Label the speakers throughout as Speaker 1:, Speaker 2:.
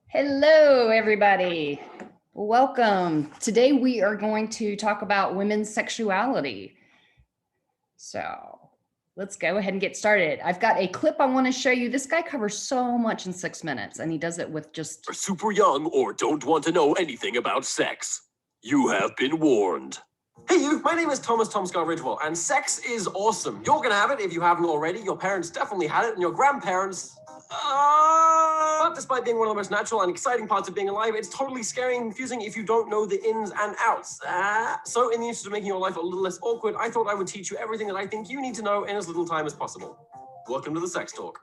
Speaker 1: Hello, everybody. Welcome. Today we are going to talk about women's sexuality. So let's go ahead and get started. I've got a clip I want to show you. This guy covers so much in 6 minutes, and he does it with just...
Speaker 2: Are super young or don't want to know anything about sex. You have been warned. Hey you, my name is Thomas Tomscar Ridgewell, and sex is awesome. You're gonna have it if you haven't already. Your parents definitely had it, and your grandparents... But despite being one of the most natural and exciting parts of being alive, it's totally scary and confusing if you don't know the ins and outs. So in the interest of making your life a little less awkward, I thought I would teach you everything that I think you need to know in as little time as possible. Welcome to the Sex Talk.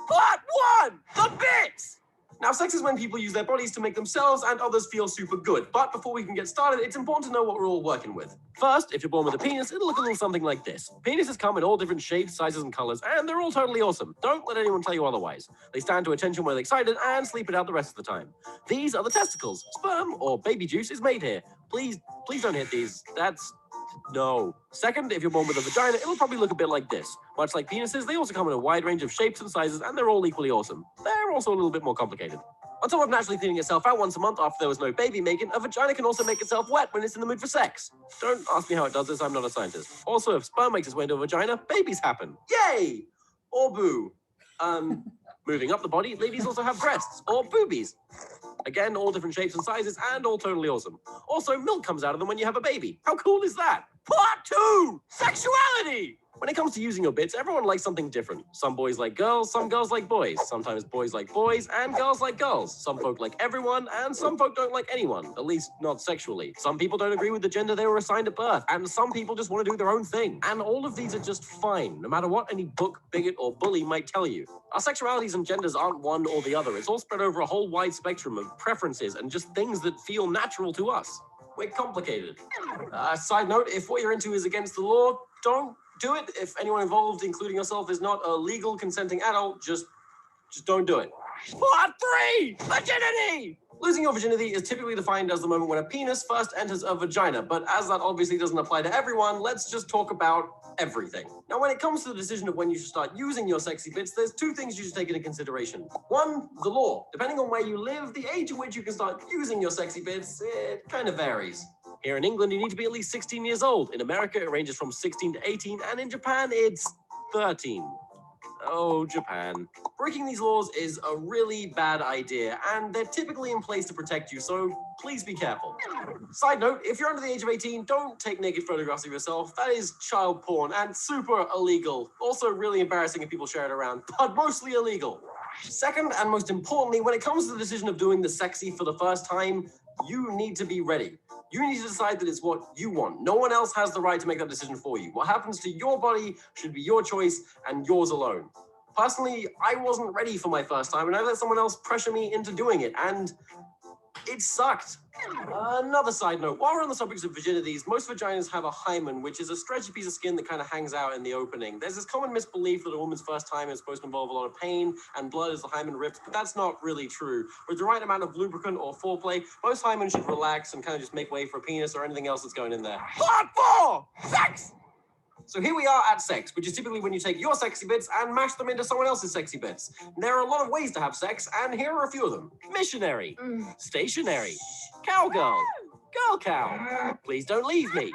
Speaker 2: Part 1! The bits! Now, sex is when people use their bodies to make themselves and others feel super good. But before we can get started, it's important to know what we're all working with. First, if you're born with a penis, it'll look a little something like this. Penises come in all different shapes, sizes, and colors, and they're all totally awesome. Don't let anyone tell you otherwise. They stand to attention when they're excited and sleep it out the rest of the time. These are the testicles. Sperm or baby juice is made here. Please don't hit these. No. Second, if you're born with a vagina, it'll probably look a bit like this. Much like penises, they also come in a wide range of shapes and sizes, and they're all equally awesome. They're also a little bit more complicated. On top of naturally cleaning itself out once a month after there was no baby making, a vagina can also make itself wet when it's in the mood for sex. Don't ask me how it does this, I'm not a scientist. Also, if sperm makes its way into a vagina, babies happen. Yay! Or boo. Moving up the body, ladies also have breasts, or boobies. Again, all different shapes and sizes, and all totally awesome. Also, milk comes out of them when you have a baby. How cool is that? Part 2! Sexuality! When it comes to using your bits, everyone likes something different. Some boys like girls, some girls like boys. Sometimes boys like boys, and girls like girls. Some folk like everyone, and some folk don't like anyone. At least, not sexually. Some people don't agree with the gender they were assigned at birth, and some people just want to do their own thing. And all of these are just fine, no matter what any book, bigot, or bully might tell you. Our sexualities and genders aren't one or the other. It's all spread over a whole wide spectrum of preferences and just things that feel natural to us. We're complicated. Side note, if what you're into is against the law, don't do it. If anyone involved, including yourself, is not a legal consenting adult, just don't do it. Part 3! Virginity! Losing your virginity is typically defined as the moment when a penis first enters a vagina, but as that obviously doesn't apply to everyone, let's just talk about everything. Now, when it comes to the decision of when you should start using your sexy bits, there's 2 things you should take into consideration. 1, the law. Depending on where you live, the age at which you can start using your sexy bits, it kind of varies. Here in England, you need to be at least 16 years old. In America, it ranges from 16 to 18, and in Japan, it's 13. Oh, Japan. Breaking these laws is a really bad idea, and they're typically in place to protect you, so please be careful. Side note, if you're under the age of 18, don't take naked photographs of yourself. That is child porn and super illegal. Also really embarrassing if people share it around, but mostly illegal. Second, and most importantly, when it comes to the decision of doing the sexy for the first time, you need to be ready. You need to decide that it's what you want. No one else has the right to make that decision for you. What happens to your body should be your choice and yours alone. Personally, I wasn't ready for my first time, and I let someone else pressure me into doing it, and it sucked. Another side note, while we're on the subject of virginities, most vaginas have a hymen, which is a stretchy piece of skin that kind of hangs out in the opening. There's this common misbelief that a woman's first time is supposed to involve a lot of pain and blood as the hymen rips, but that's not really true. With the right amount of lubricant or foreplay, most hymens should relax and kind of just make way for a penis or anything else that's going in there. Part 4! Sex! So here we are at sex, which is typically when you take your sexy bits and mash them into someone else's sexy bits. There are a lot of ways to have sex, and here are a few of them. Missionary, stationary, cowgirl, girl cow, please don't leave me,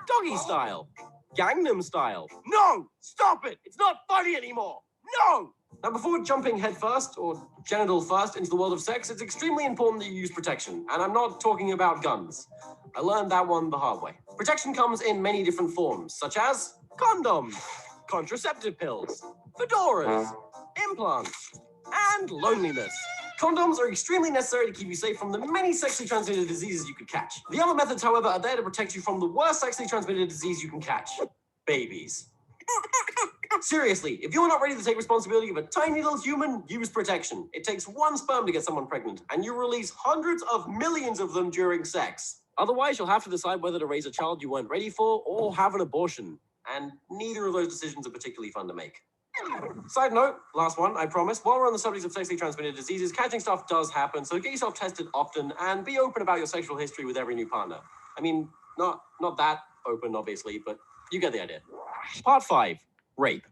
Speaker 2: doggy style, Gangnam style. No! Stop it! It's not funny anymore! No! Now, before jumping head first, or genital first, into the world of sex, it's extremely important that you use protection, and I'm not talking about guns. I learned that one the hard way. Protection comes in many different forms, such as condoms, contraceptive pills, fedoras, implants, and loneliness. Condoms are extremely necessary to keep you safe from the many sexually transmitted diseases you could catch. The other methods, however, are there to protect you from the worst sexually transmitted disease you can catch: babies. Seriously, if you're not ready to take responsibility of a tiny little human, use protection. It takes 1 sperm to get someone pregnant, and you release hundreds of millions of them during sex. Otherwise, you'll have to decide whether to raise a child you weren't ready for or have an abortion. And neither of those decisions are particularly fun to make. Side note, last one, I promise. While we're on the subject of sexually transmitted diseases, catching stuff does happen, so get yourself tested often and be open about your sexual history with every new partner. I mean, not that open, obviously, but you get the idea. Part 5, rape.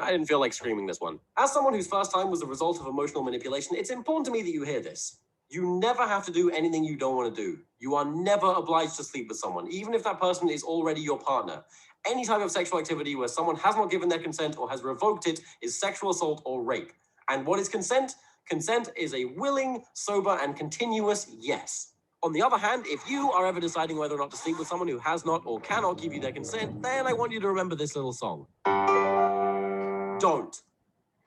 Speaker 2: I didn't feel like screaming this one. As someone whose first time was a result of emotional manipulation, it's important to me that you hear this. You never have to do anything you don't want to do. You are never obliged to sleep with someone, even if that person is already your partner. Any type of sexual activity where someone has not given their consent or has revoked it is sexual assault or rape. And what is consent? Consent is a willing, sober, and continuous yes. On the other hand, if you are ever deciding whether or not to sleep with someone who has not or cannot give you their consent, then I want you to remember this little song. Don't.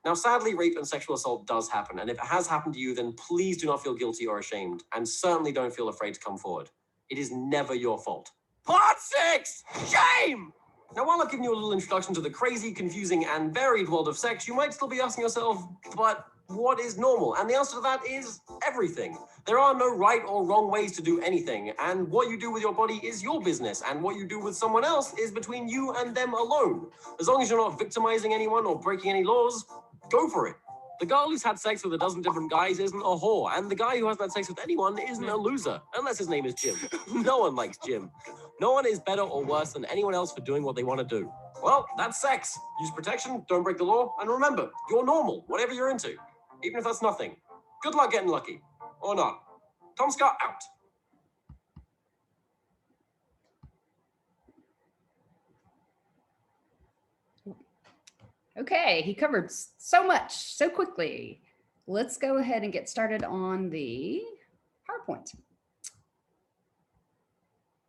Speaker 2: Now, sadly, rape and sexual assault does happen, and if it has happened to you, then please do not feel guilty or ashamed, and certainly don't feel afraid to come forward. It is never your fault. Part 6! Shame! Now, while I've given you a little introduction to the crazy, confusing, and varied world of sex, you might still be asking yourself, but what is normal? And the answer to that is everything. There are no right or wrong ways to do anything, and what you do with your body is your business, and what you do with someone else is between you and them alone. As long as you're not victimizing anyone or breaking any laws, go for it. The girl who's had sex with a dozen different guys isn't a whore, and the guy who hasn't had sex with anyone isn't a loser, unless his name is Jim. No one likes Jim. No one is better or worse than anyone else for doing what they want to do. Well, that's sex. Use protection, don't break the law, and remember, you're normal, whatever you're into, even if that's nothing. Good luck getting lucky. Or not. Tom Scott out.
Speaker 1: Okay, he covered so much so quickly. Let's go ahead and get started on the PowerPoint.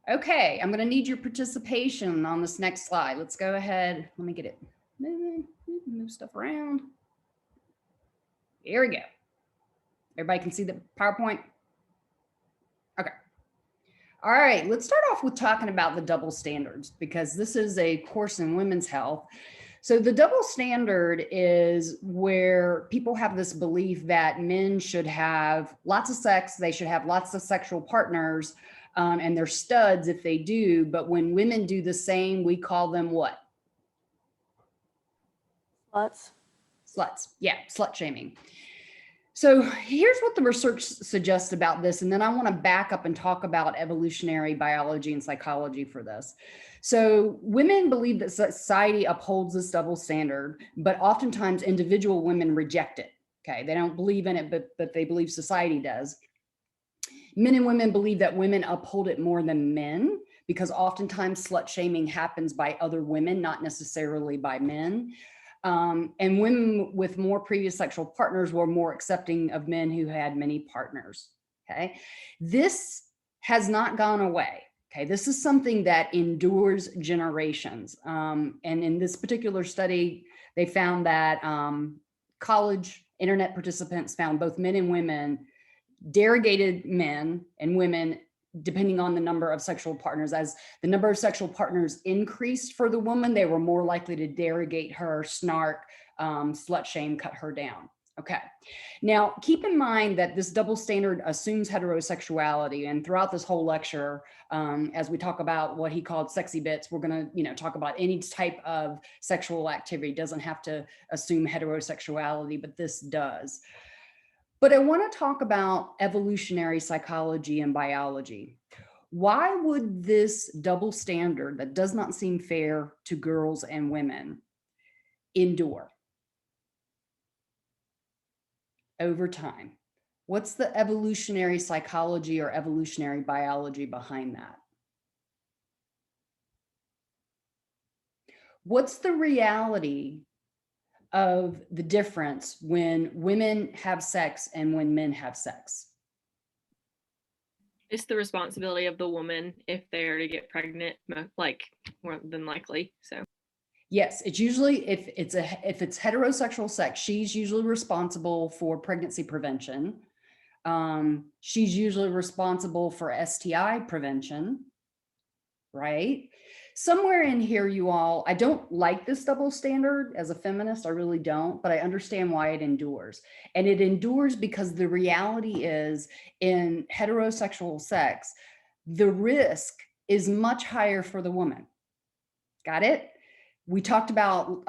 Speaker 1: Okay, I'm going to need your participation on this next slide. Let's go ahead. Let me get it moving, move stuff around. Here we go. Everybody can see the PowerPoint? Okay. All right, let's start off with talking about the double standards, because this is a course in women's health. So the double standard is where people have this belief that men should have lots of sex, they should have lots of sexual partners, and they're studs if they do. But when women do the same, we call them what?
Speaker 3: Sluts.
Speaker 1: Sluts. Yeah, slut shaming. So here's what the research suggests about this. And then I want to back up and talk about evolutionary biology and psychology for this. So women believe that society upholds this double standard, but oftentimes individual women reject it. Okay, they don't believe in it, but they believe society does. Men and women believe that women uphold it more than men, because oftentimes slut shaming happens by other women, not necessarily by men. And women with more previous sexual partners were more accepting of men who had many partners. Okay, this has not gone away. Okay, this is something that endures generations. And in this particular study, they found that college internet participants found both men and women derogated men and women depending on the number of sexual partners. As the number of sexual partners increased for the woman, they were more likely to derogate her, snark, slut shame, cut her down. Okay. Now, keep in mind that this double standard assumes heterosexuality, and throughout this whole lecture, as we talk about what he called sexy bits, we're going to, talk about any type of sexual activity. It doesn't have to assume heterosexuality, but this does. But I want to talk about evolutionary psychology and biology. Why would this double standard that does not seem fair to girls and women endure over time? What's the evolutionary psychology or evolutionary biology behind that? What's the reality of the difference when women have sex and when men have sex?
Speaker 3: It's the responsibility of the woman if they're to get pregnant, like more than likely. So
Speaker 1: yes, it's usually if it's heterosexual sex, she's usually responsible for pregnancy prevention. She's usually responsible for STI prevention, right? Somewhere in here, you all, I don't like this double standard as a feminist, I really don't, but I understand why it endures. And it endures because the reality is in heterosexual sex, the risk is much higher for the woman. Got it? We talked about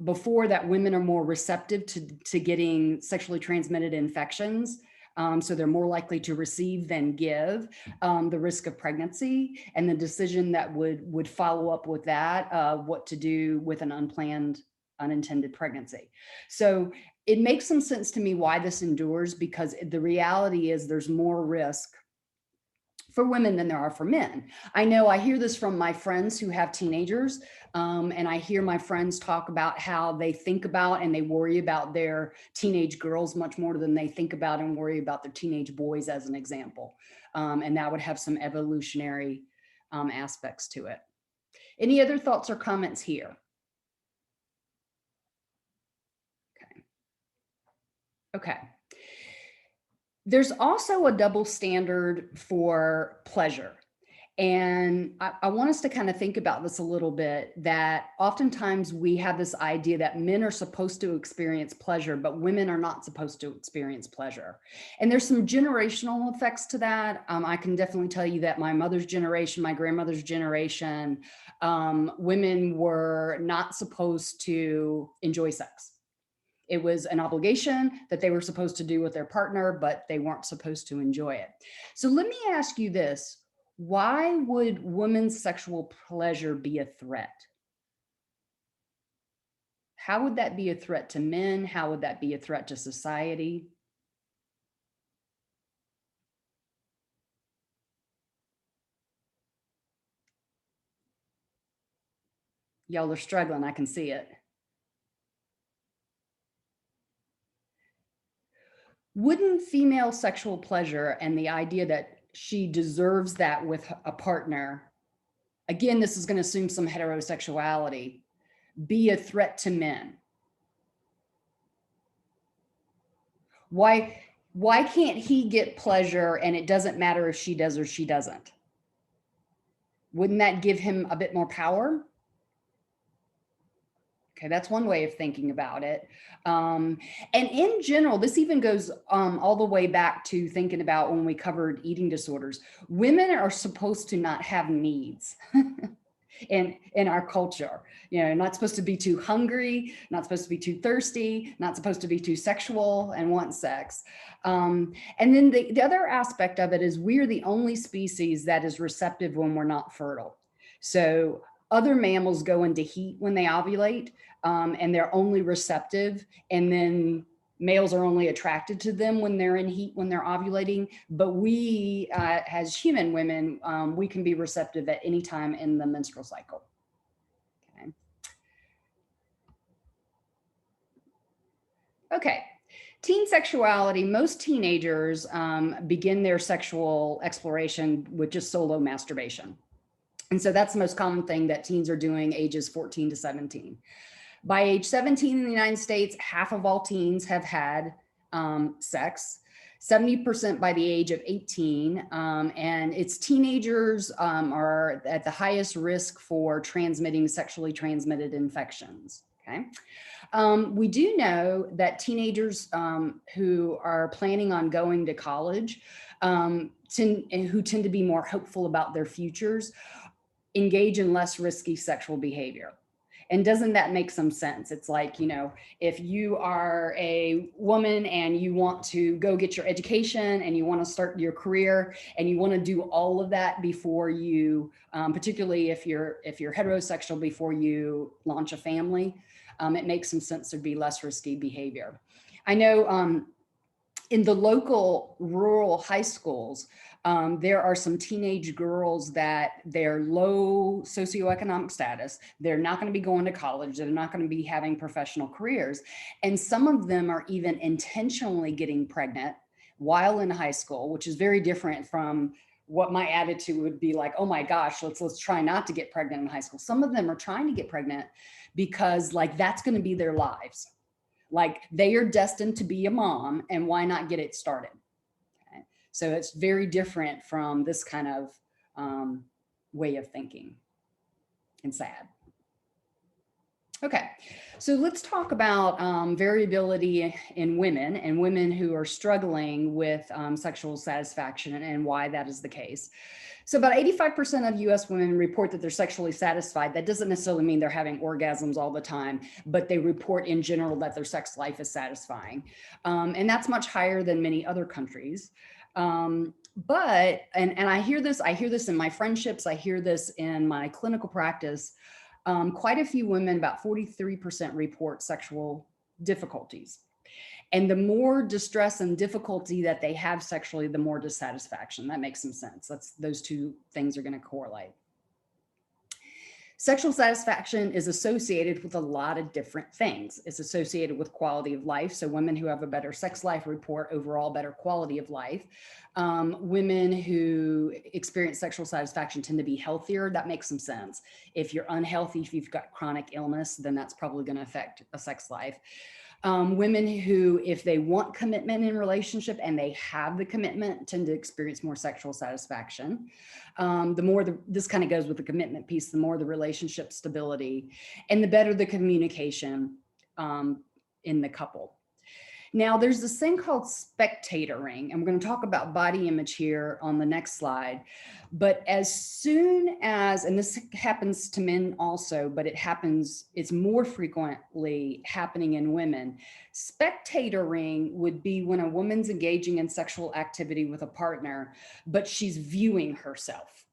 Speaker 1: before that women are more receptive to getting sexually transmitted infections. So they're more likely to receive than give, the risk of pregnancy and the decision that would follow up with that, what to do with an unplanned, unintended pregnancy. So it makes some sense to me why this endures, because the reality is there's more risk for women than there are for men. I know I hear this from my friends who have teenagers, and I hear my friends talk about how they think about and they worry about their teenage girls much more than they think about and worry about their teenage boys, as an example. And that would have some evolutionary aspects to it. Any other thoughts or comments here? Okay. There's also a double standard for pleasure. And I want us to kind of think about this a little bit, that oftentimes we have this idea that men are supposed to experience pleasure, but women are not supposed to experience pleasure. And there's some generational effects to that. I can definitely tell you that my mother's generation, my grandmother's generation, women were not supposed to enjoy sex. It was an obligation that they were supposed to do with their partner, but they weren't supposed to enjoy it. So let me ask you this. Why would women's sexual pleasure be a threat? How would that be a threat to men? How would that be a threat to society? Y'all are struggling, I can see it. Wouldn't female sexual pleasure and the idea that she deserves that with a partner, again, this is going to assume some heterosexuality, be a threat to men? Why can't he get pleasure and it doesn't matter if she does or she doesn't? Wouldn't that give him a bit more power? Okay, that's one way of thinking about it. And in general, this even goes all the way back to thinking about when we covered eating disorders. Women are supposed to not have needs in our culture. You know, not supposed to be too hungry, not supposed to be too thirsty, not supposed to be too sexual and want sex. And then the other aspect of it is we're the only species that is receptive when we're not fertile. So other mammals go into heat when they ovulate, and they're only receptive, and then males are only attracted to them when they're in heat, when they're ovulating. But we, as human women, we can be receptive at any time in the menstrual cycle. Okay. Okay. Teen sexuality, most teenagers begin their sexual exploration with just solo masturbation. And so that's the most common thing that teens are doing, ages 14 to 17. By age 17 in the United States, half of all teens have had sex, 70% by the age of 18. And it's teenagers are at the highest risk for transmitting sexually transmitted infections. Okay. We do know that teenagers who are planning on going to college and who tend to be more hopeful about their futures engage in less risky sexual behavior. And doesn't that make some sense? It's like, you know, if you are a woman and you want to go get your education and you want to start your career and you want to do all of that before you, particularly if you're heterosexual, before you launch a family, it makes some sense to be less risky behavior. I know in the local rural high schools, there are some teenage girls that they're low socioeconomic status. They're not going to be going to college. They're not going to be having professional careers. And some of them are even intentionally getting pregnant while in high school, which is very different from what my attitude would be like, oh my gosh, let's try not to get pregnant in high school. Some of them are trying to get pregnant because like that's going to be their lives. Like they are destined to be a mom, and why not get it started? Okay. So it's very different from this kind of way of thinking, and sad. Okay, so let's talk about variability in women and women who are struggling with sexual satisfaction and why that is the case. So about 85% of US women report that they're sexually satisfied. That doesn't necessarily mean they're having orgasms all the time, but they report in general that their sex life is satisfying. And that's much higher than many other countries. But I hear this in my friendships, I hear this in my clinical practice. Quite a few women, about 43%, report sexual difficulties. And the more distress and difficulty that they have sexually, the more dissatisfaction. That makes some sense. Those two things are going to correlate. Sexual satisfaction is associated with a lot of different things. It's associated with quality of life. So women who have a better sex life report overall better quality of life. Women who experience sexual satisfaction tend to be healthier. That makes some sense. If you're unhealthy, if you've got chronic illness, then that's probably going to affect a sex life. Women who, if they want commitment in relationship and they have the commitment, tend to experience more sexual satisfaction. This kind of goes with the commitment piece, the more the relationship stability and the better the communication in the couple. Now, there's this thing called spectatoring, and we're going to talk about body image here on the next slide. But as soon as, and this happens to men also, but it's more frequently happening in women. Spectatoring would be when a woman's engaging in sexual activity with a partner, but she's viewing herself.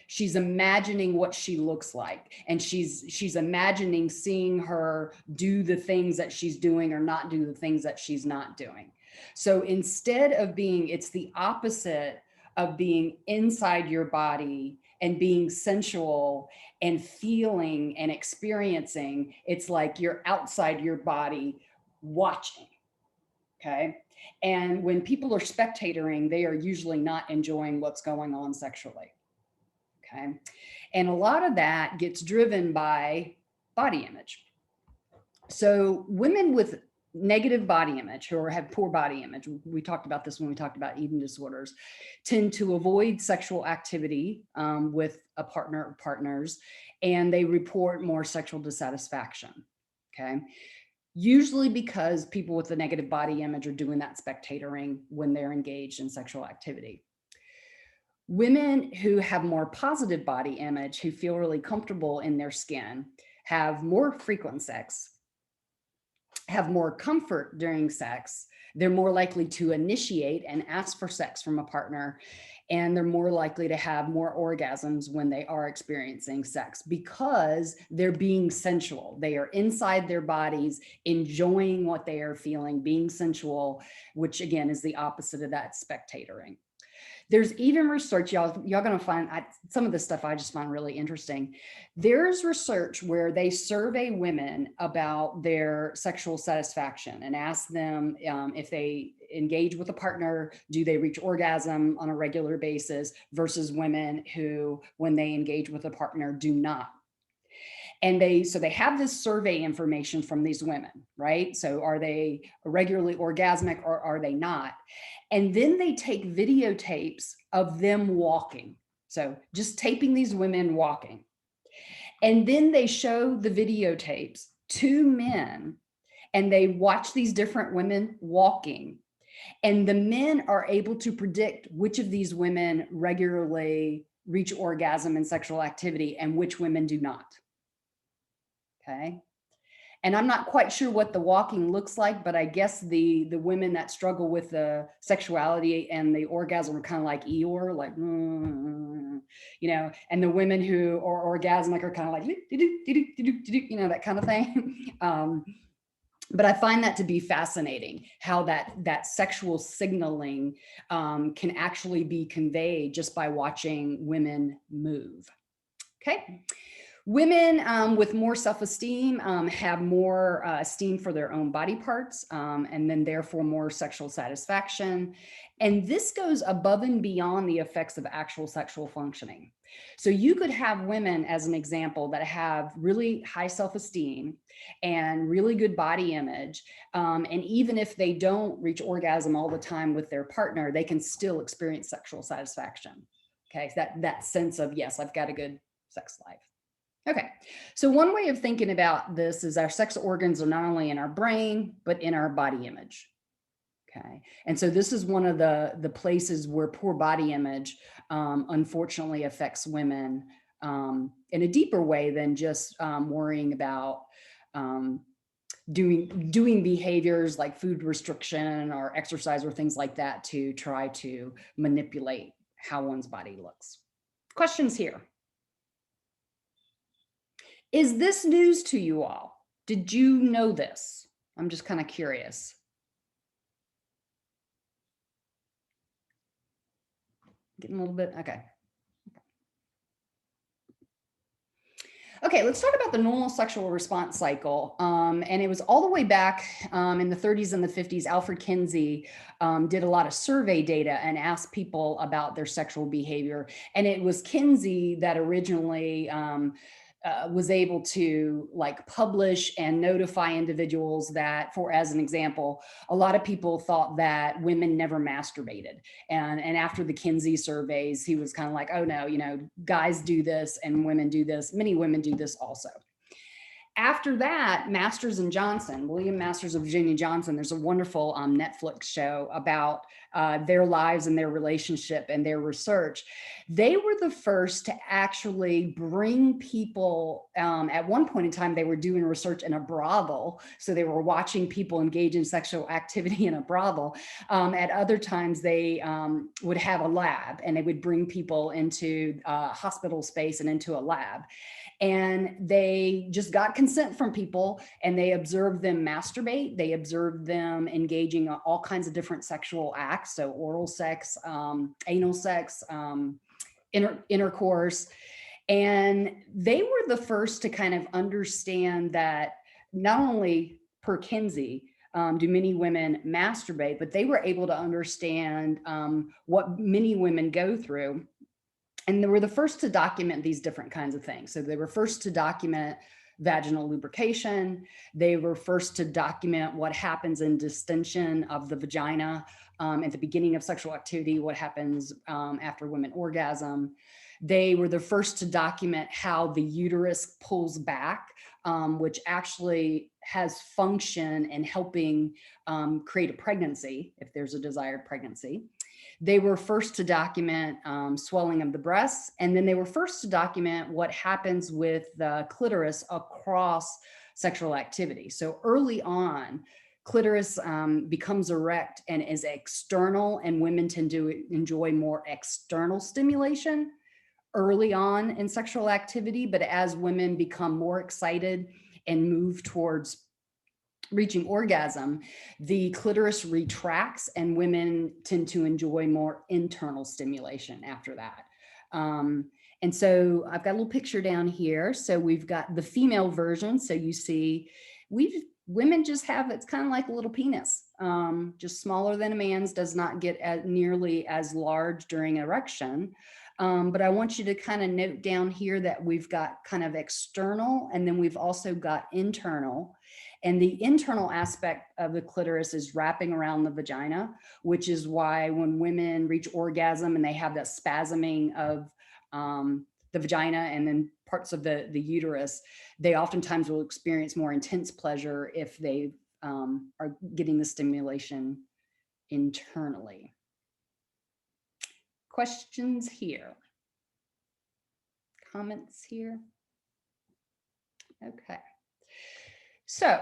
Speaker 1: She's imagining what she looks like, and she's imagining seeing her do the things that she's doing or not do the things that she's not doing. So instead of it's the opposite of being inside your body and being sensual and feeling and experiencing. It's like you're outside your body watching. Okay. And when people are spectatoring, they are usually not enjoying what's going on sexually. Okay. And a lot of that gets driven by body image. So women with negative body image or have poor body image, we talked about this when we talked about eating disorders, tend to avoid sexual activity with a partner or partners, and they report more sexual dissatisfaction. Okay. Usually because people with a negative body image are doing that spectatoring when they're engaged in sexual activity. Women who have more positive body image, who feel really comfortable in their skin, have more frequent sex, have more comfort during sex. They're more likely to initiate and ask for sex from a partner, and they're more likely to have more orgasms when they are experiencing sex because they're being sensual. They are inside their bodies, enjoying what they are feeling, being sensual, which again is the opposite of that spectatoring. There's even research, y'all gonna find, some of this stuff I just find really interesting. There's research where they survey women about their sexual satisfaction and ask them if they engage with a partner, do they reach orgasm on a regular basis versus women who, when they engage with a partner, do not. And so they have this survey information from these women, right? So are they regularly orgasmic or are they not? And then they take videotapes of them walking. So just taping these women walking. And then they show the videotapes to men and they watch these different women walking. And the men are able to predict which of these women regularly reach orgasm in sexual activity and which women do not. Okay. And I'm not quite sure what the walking looks like, but I guess the women that struggle with the sexuality and the orgasm are kind of like Eeyore, like, you know, and the women who are orgasmic are kind of like, you know, that kind of thing. But I find that to be fascinating, how that sexual signaling can actually be conveyed just by watching women move. Okay. Women with more self-esteem have more esteem for their own body parts and then therefore more sexual satisfaction. And this goes above and beyond the effects of actual sexual functioning. So you could have women, as an example, that have really high self-esteem and really good body image. And even if they don't reach orgasm all the time with their partner, they can still experience sexual satisfaction. Okay, so that sense of, yes, I've got a good sex life. Okay, so one way of thinking about this is our sex organs are not only in our brain, but in our body image. Okay, and so this is one of the places where poor body image unfortunately affects women in a deeper way than just worrying about doing behaviors like food restriction or exercise or things like that to try to manipulate how one's body looks. Questions here? Is this news to you all? Did you know this? I'm just kind of curious. Getting a little bit, okay. Okay, let's talk about the normal sexual response cycle. And it was all the way back in the 30s and the 50s. Alfred Kinsey did a lot of survey data and asked people about their sexual behavior. And it was Kinsey that originally was able to like publish and notify individuals that, for as an example, a lot of people thought that women never masturbated. And after the Kinsey surveys, he was kind of like, oh no, you know, guys do this and women do this. Many women do this also. After that, Masters and Johnson, William Masters of Virginia Johnson, there's a wonderful Netflix show about their lives and their relationship and their research. They were the first to actually bring people, at one point in time, they were doing research in a brothel. So they were watching people engage in sexual activity in a brothel. At other times, they would have a lab and they would bring people into hospital space and into a lab. And they just got consent from people and they observed them masturbate. They observed them engaging in all kinds of different sexual acts. So oral sex, anal sex, intercourse. And they were the first to kind of understand that not only per Kinsey, do many women masturbate, but they were able to understand what many women go through. And they were the first to document these different kinds of things. So they were first to document vaginal lubrication. They were first to document what happens in distension of the vagina at the beginning of sexual activity, what happens after women orgasm. They were the first to document how the uterus pulls back, which actually has function in helping create a pregnancy if there's a desired pregnancy. They were first to document swelling of the breasts, and then they were first to document what happens with the clitoris across sexual activity. So early on, clitoris becomes erect and is external, and women tend to enjoy more external stimulation early on in sexual activity. But as women become more excited and move towards reaching orgasm, the clitoris retracts and women tend to enjoy more internal stimulation after that. And so I've got a little picture down here. So we've got the female version. So you see, women just have, it's kind of like a little penis, just smaller than a man's, does not get nearly as large during erection. But I want you to kind of note down here that we've got kind of external, and then we've also got internal. And the internal aspect of the clitoris is wrapping around the vagina, which is why when women reach orgasm and they have that spasming of the vagina and then parts of the uterus, they oftentimes will experience more intense pleasure if they are getting the stimulation internally. Questions here? Comments here? Okay. So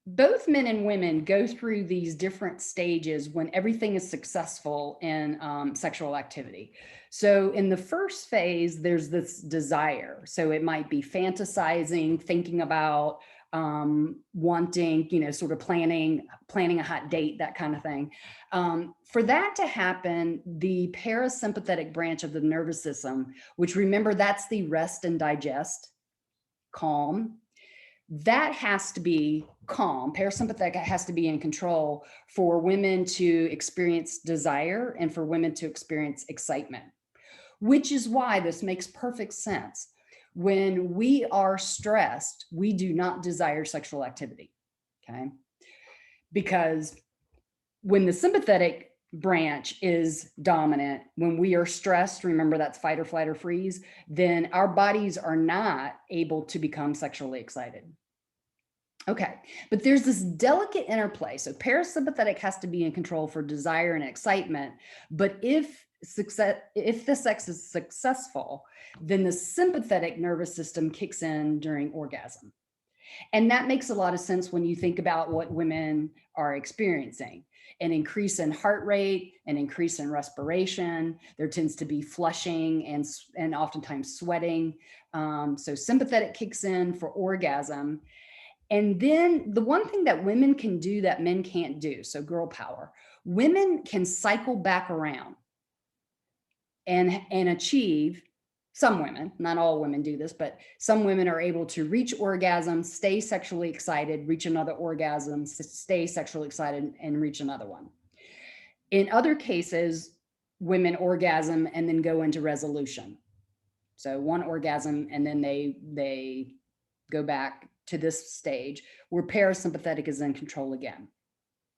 Speaker 1: both men and women go through these different stages when everything is successful in sexual activity. So in the first phase, there's this desire. So it might be fantasizing, thinking about wanting, you know, sort of planning a hot date, that kind of thing. For that to happen, the parasympathetic branch of the nervous system, which, remember, that's the rest and digest, calm, that has to be calm. Parasympathetic has to be in control for women to experience desire and for women to experience excitement, which is why this makes perfect sense. When we are stressed, we do not desire sexual activity, okay? Because when the sympathetic branch is dominant, when we are stressed, remember that's fight or flight or freeze, then our bodies are not able to become sexually excited. Okay, but there's this delicate interplay. So parasympathetic has to be in control for desire and excitement, but if the sex is successful, then the sympathetic nervous system kicks in during orgasm. And that makes a lot of sense when you think about what women are experiencing. An increase in heart rate, an increase in respiration, there tends to be flushing and oftentimes sweating. So sympathetic kicks in for orgasm. And then the one thing that women can do that men can't do, so girl power, women can cycle back around and achieve, some women, not all women do this, but some women are able to reach orgasm, stay sexually excited, reach another orgasm, stay sexually excited, and reach another one. In other cases, women orgasm and then go into resolution. So one orgasm and then they go back to this stage where parasympathetic is in control again.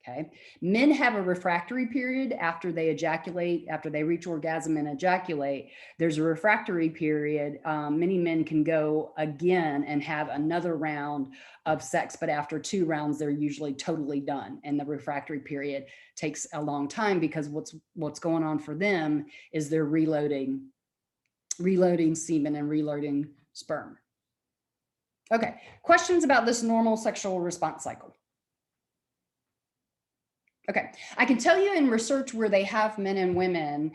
Speaker 1: Okay. Men have a refractory period after they ejaculate, after they reach orgasm and ejaculate. There's a refractory period. Many men can go again and have another round of sex, but after 2 rounds, they're usually totally done. And the refractory period takes a long time because what's going on for them is they're reloading semen and reloading sperm. Okay, questions about this normal sexual response cycle? Okay, I can tell you in research where they have men and women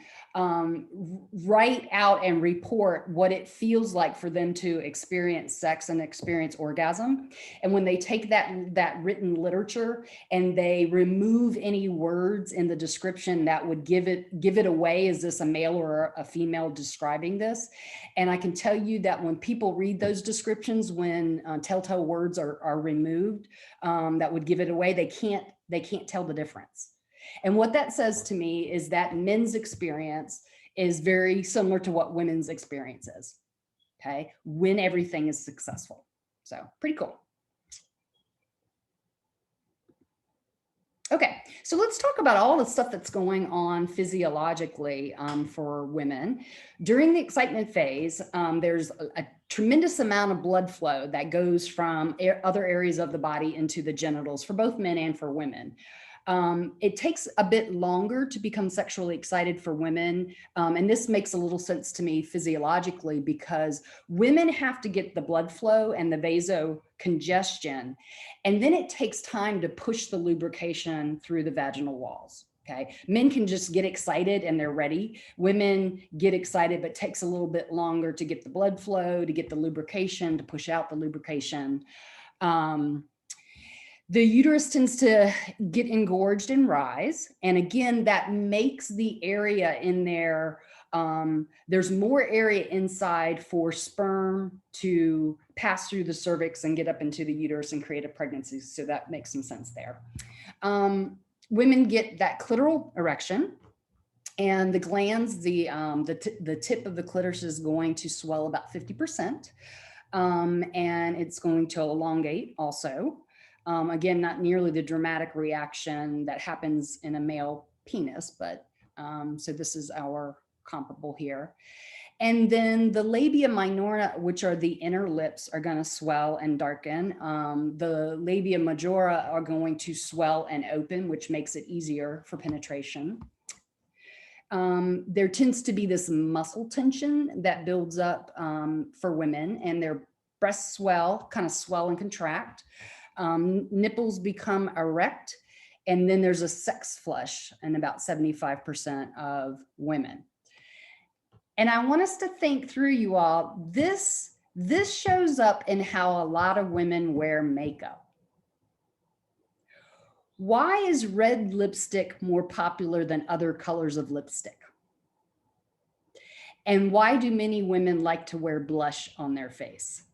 Speaker 1: write out and report what it feels like for them to experience sex and experience orgasm. And when they take that written literature and they remove any words in the description that would give it away, is this a male or a female describing this? And I can tell you that when people read those descriptions, when telltale words are removed, that would give it away, they can't tell the difference. And what that says to me is that men's experience is very similar to what women's experience is, okay, when everything is successful. So pretty cool. Okay, so let's talk about all the stuff that's going on physiologically for women. During the excitement phase, there's a tremendous amount of blood flow that goes from other areas of the body into the genitals for both men and for women. It takes a bit longer to become sexually excited for women. And this makes a little sense to me physiologically because women have to get the blood flow and the vasocongestion. And then it takes time to push the lubrication through the vaginal walls. Okay. Men can just get excited and they're ready. Women get excited, but takes a little bit longer to get the blood flow, to get the lubrication, to push out the lubrication. The uterus tends to get engorged and rise. And again, that makes the area in there, there's more area inside for sperm to pass through the cervix and get up into the uterus and create a pregnancy. So that makes some sense there. Women get that clitoral erection. And the glands, the tip of the clitoris is going to swell about 50%. And it's going to elongate also. Again, not nearly the dramatic reaction that happens in a male penis, but so this is our comparable here. And then the labia minora, which are the inner lips, are going to swell and darken. The labia majora are going to swell and open, which makes it easier for penetration. There tends to be this muscle tension that builds up for women, and their breasts kind of swell and contract. Nipples become erect, and then there's a sex flush in about 75% of women. And I want us to think through, you all, this shows up in how a lot of women wear makeup. Why is red lipstick more popular than other colors of lipstick? And why do many women like to wear blush on their face?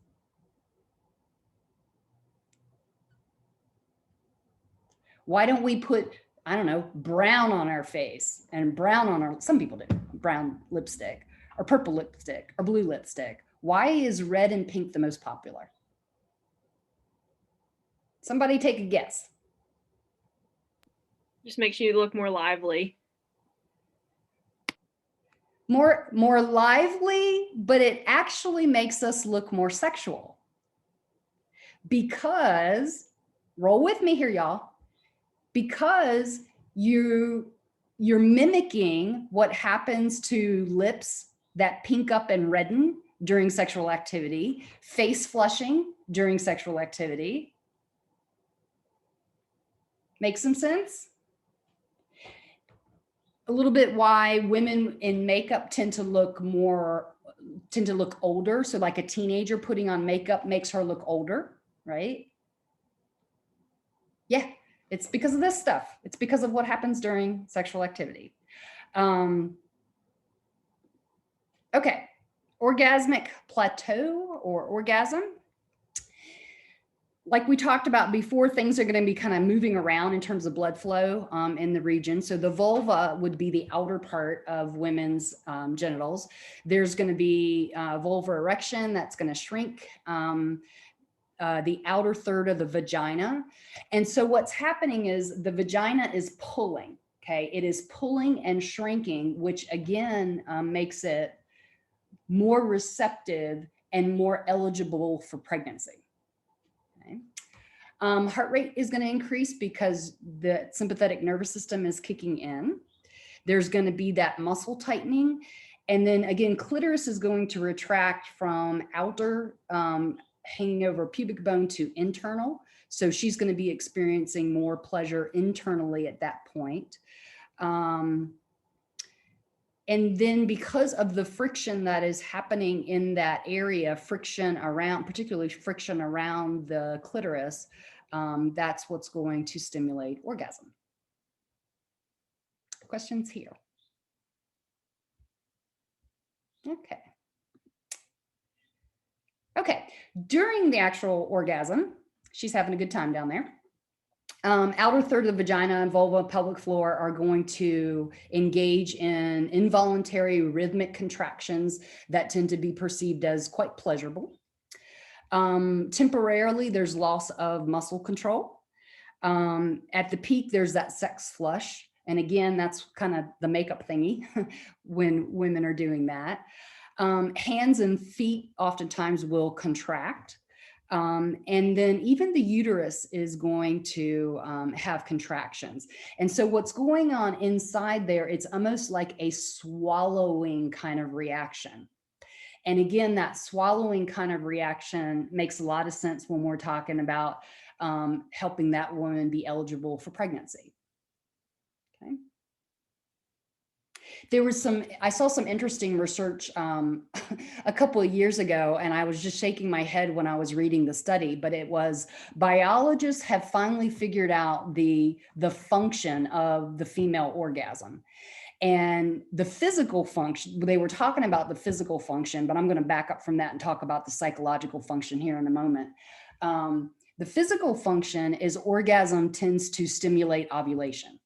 Speaker 1: Why don't we put, I don't know, brown on our face and brown on our, some people do, brown lipstick or purple lipstick or blue lipstick? Why is red and pink the most popular? Somebody take a guess.
Speaker 3: Just makes you look more lively.
Speaker 1: More lively, but it actually makes us look more sexual. Because, roll with me here, y'all, because you're mimicking what happens to lips that pink up and redden during sexual activity, face flushing during sexual activity. Make some sense? A little bit why women in makeup tend to look older. So like a teenager putting on makeup makes her look older, right? Yeah, it's because of this stuff. It's because of what happens during sexual activity. Okay, orgasmic plateau or orgasm. Like we talked about before, things are going to be kind of moving around in terms of blood flow in the region. So the vulva would be the outer part of women's genitals. There's going to be vulvar erection that's going to shrink. The outer third of the vagina. And so what's happening is the vagina is pulling, okay? It is pulling and shrinking, which again makes it more receptive and more eligible for pregnancy. Okay. Heart rate is going to increase because the sympathetic nervous system is kicking in. There's going to be that muscle tightening. And then again, clitoris is going to retract from outer hanging over pubic bone to internal. So she's going to be experiencing more pleasure internally at that point. And then because of the friction that is happening in that area, friction around, particularly friction around the clitoris, that's what's going to stimulate orgasm. Questions here? Okay. Okay, during the actual orgasm, she's having a good time down there. Outer third of the vagina and vulva, pelvic floor are going to engage in involuntary rhythmic contractions that tend to be perceived as quite pleasurable. Temporarily, there's loss of muscle control. At the peak, there's that sex flush. And again, that's kind of the makeup thingy when women are doing that. Hands and feet oftentimes will contract. And then even the uterus is going to have contractions. And so what's going on inside there, it's almost like a swallowing kind of reaction. And again, that swallowing kind of reaction makes a lot of sense when we're talking about helping that woman be eligible for pregnancy. Okay. I saw some interesting research a couple of years ago, and I was just shaking my head when I was reading the study, but it was biologists have finally figured out the function of the female orgasm. And the physical function, they were talking about the physical function, but I'm going to back up from that and talk about the psychological function here in a moment. The physical function is orgasm tends to stimulate ovulation.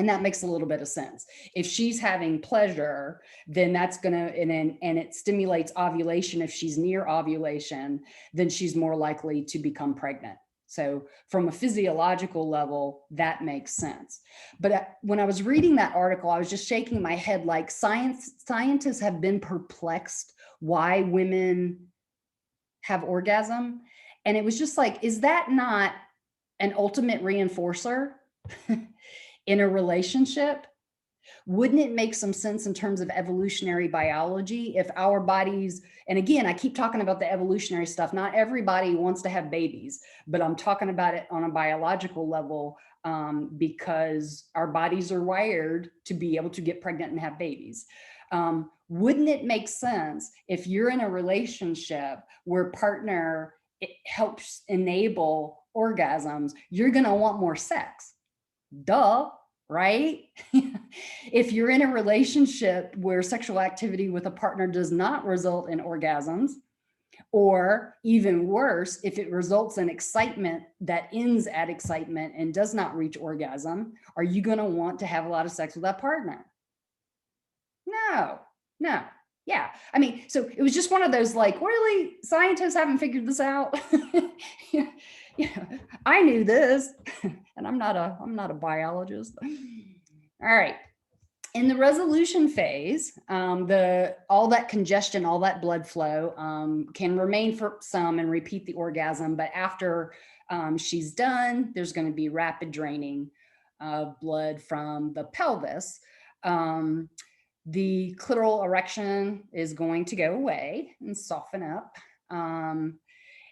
Speaker 1: And that makes a little bit of sense. If she's having pleasure, then that's going to, and it stimulates ovulation. If she's near ovulation, then she's more likely to become pregnant. So from a physiological level, that makes sense. But when I was reading that article, I was just shaking my head like scientists have been perplexed why women have orgasm. And it was just like, is that not an ultimate reinforcer in a relationship? Wouldn't it make some sense in terms of evolutionary biology if our bodies, and again, I keep talking about the evolutionary stuff, not everybody wants to have babies, but I'm talking about it on a biological level because our bodies are wired to be able to get pregnant and have babies. Wouldn't it make sense if you're in a relationship where partner helps enable orgasms, you're going to want more sex? Duh, right? If you're in a relationship where sexual activity with a partner does not result in orgasms, or even worse, if it results in excitement that ends at excitement and does not reach orgasm, are you going to want to have a lot of sex with that partner? No. Yeah. I mean, so it was just one of those like, really, scientists haven't figured this out. Yeah, I knew this, and I'm not a biologist. All right. In the resolution phase, all that congestion, all that blood flow can remain for some and repeat the orgasm. But after she's done, there's going to be rapid draining of blood from the pelvis. The clitoral erection is going to go away and soften up.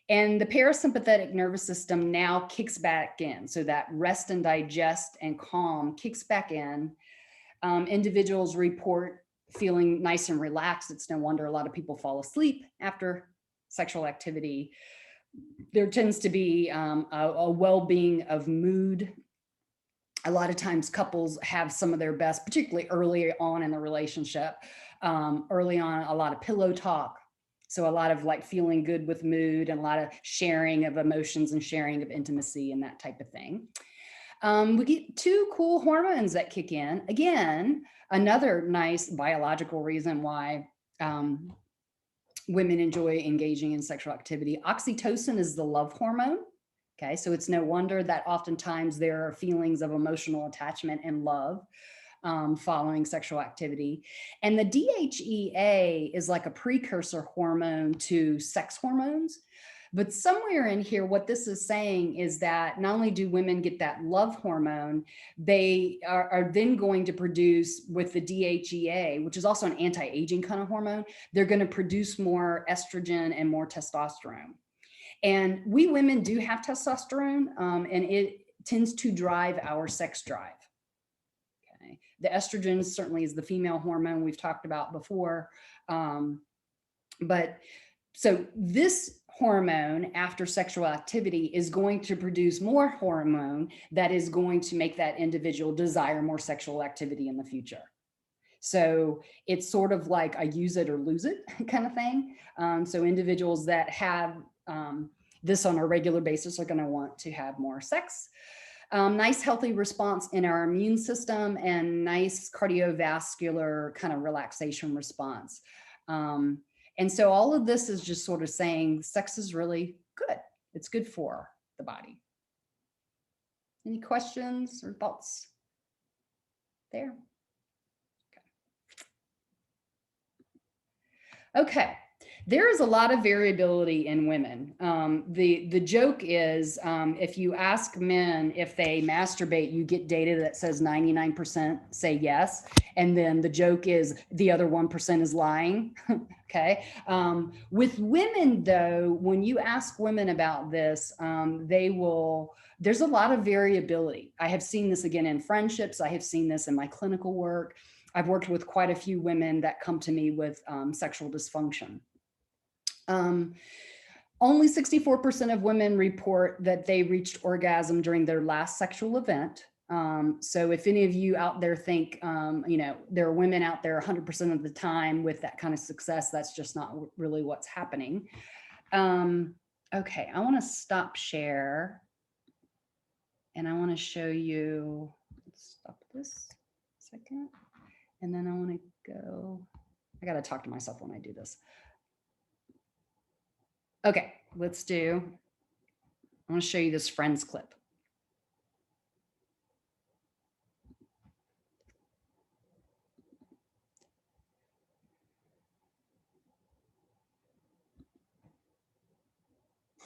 Speaker 1: And the parasympathetic nervous system now kicks back in. So that rest and digest and calm kicks back in. Individuals report feeling nice and relaxed. It's no wonder a lot of people fall asleep after sexual activity. There tends to be a well-being of mood. A lot of times couples have some of their best, particularly early on in the relationship, early on, a lot of pillow talk. So a lot of like feeling good with mood and a lot of sharing of emotions and sharing of intimacy and that type of thing. We get two cool hormones that kick in. Again, another nice biological reason why women enjoy engaging in sexual activity. Oxytocin is the love hormone. Okay, so it's no wonder that oftentimes there are feelings of emotional attachment and love following sexual activity. And the DHEA is like a precursor hormone to sex hormones. But somewhere in here, what this is saying is that not only do women get that love hormone, they are then going to produce with the DHEA, which is also an anti-aging kind of hormone, they're going to produce more estrogen and more testosterone. And we women do have testosterone, and it tends to drive our sex drive. Okay. The estrogen certainly is the female hormone we've talked about before. But so this hormone after sexual activity is going to produce more hormone that is going to make that individual desire more sexual activity in the future. So it's sort of like a use it or lose it kind of thing. So individuals that have this on a regular basis are going to want to have more sex. Nice healthy response in our immune system and nice cardiovascular kind of relaxation response. And so all of this is just sort of saying sex is really good. It's good for the body. Any questions or thoughts there? Okay. There is a lot of variability in women. The joke is if you ask men if they masturbate, you get data that says 99% say yes. And then the joke is the other 1% is lying. Okay. With women though, when you ask women about this, there's a lot of variability. I have seen this again in friendships. I have seen this in my clinical work. I've worked with quite a few women that come to me with sexual dysfunction. Only 64% of women report that they reached orgasm during their last sexual event. So if any of you out there think, there are women out there 100% of the time with that kind of success, that's just not really what's happening. Okay, I want to stop share and I want to show you, let's stop this a second. And then I want to go, I got to talk to myself when I do this. Okay, I want to show you this Friends clip.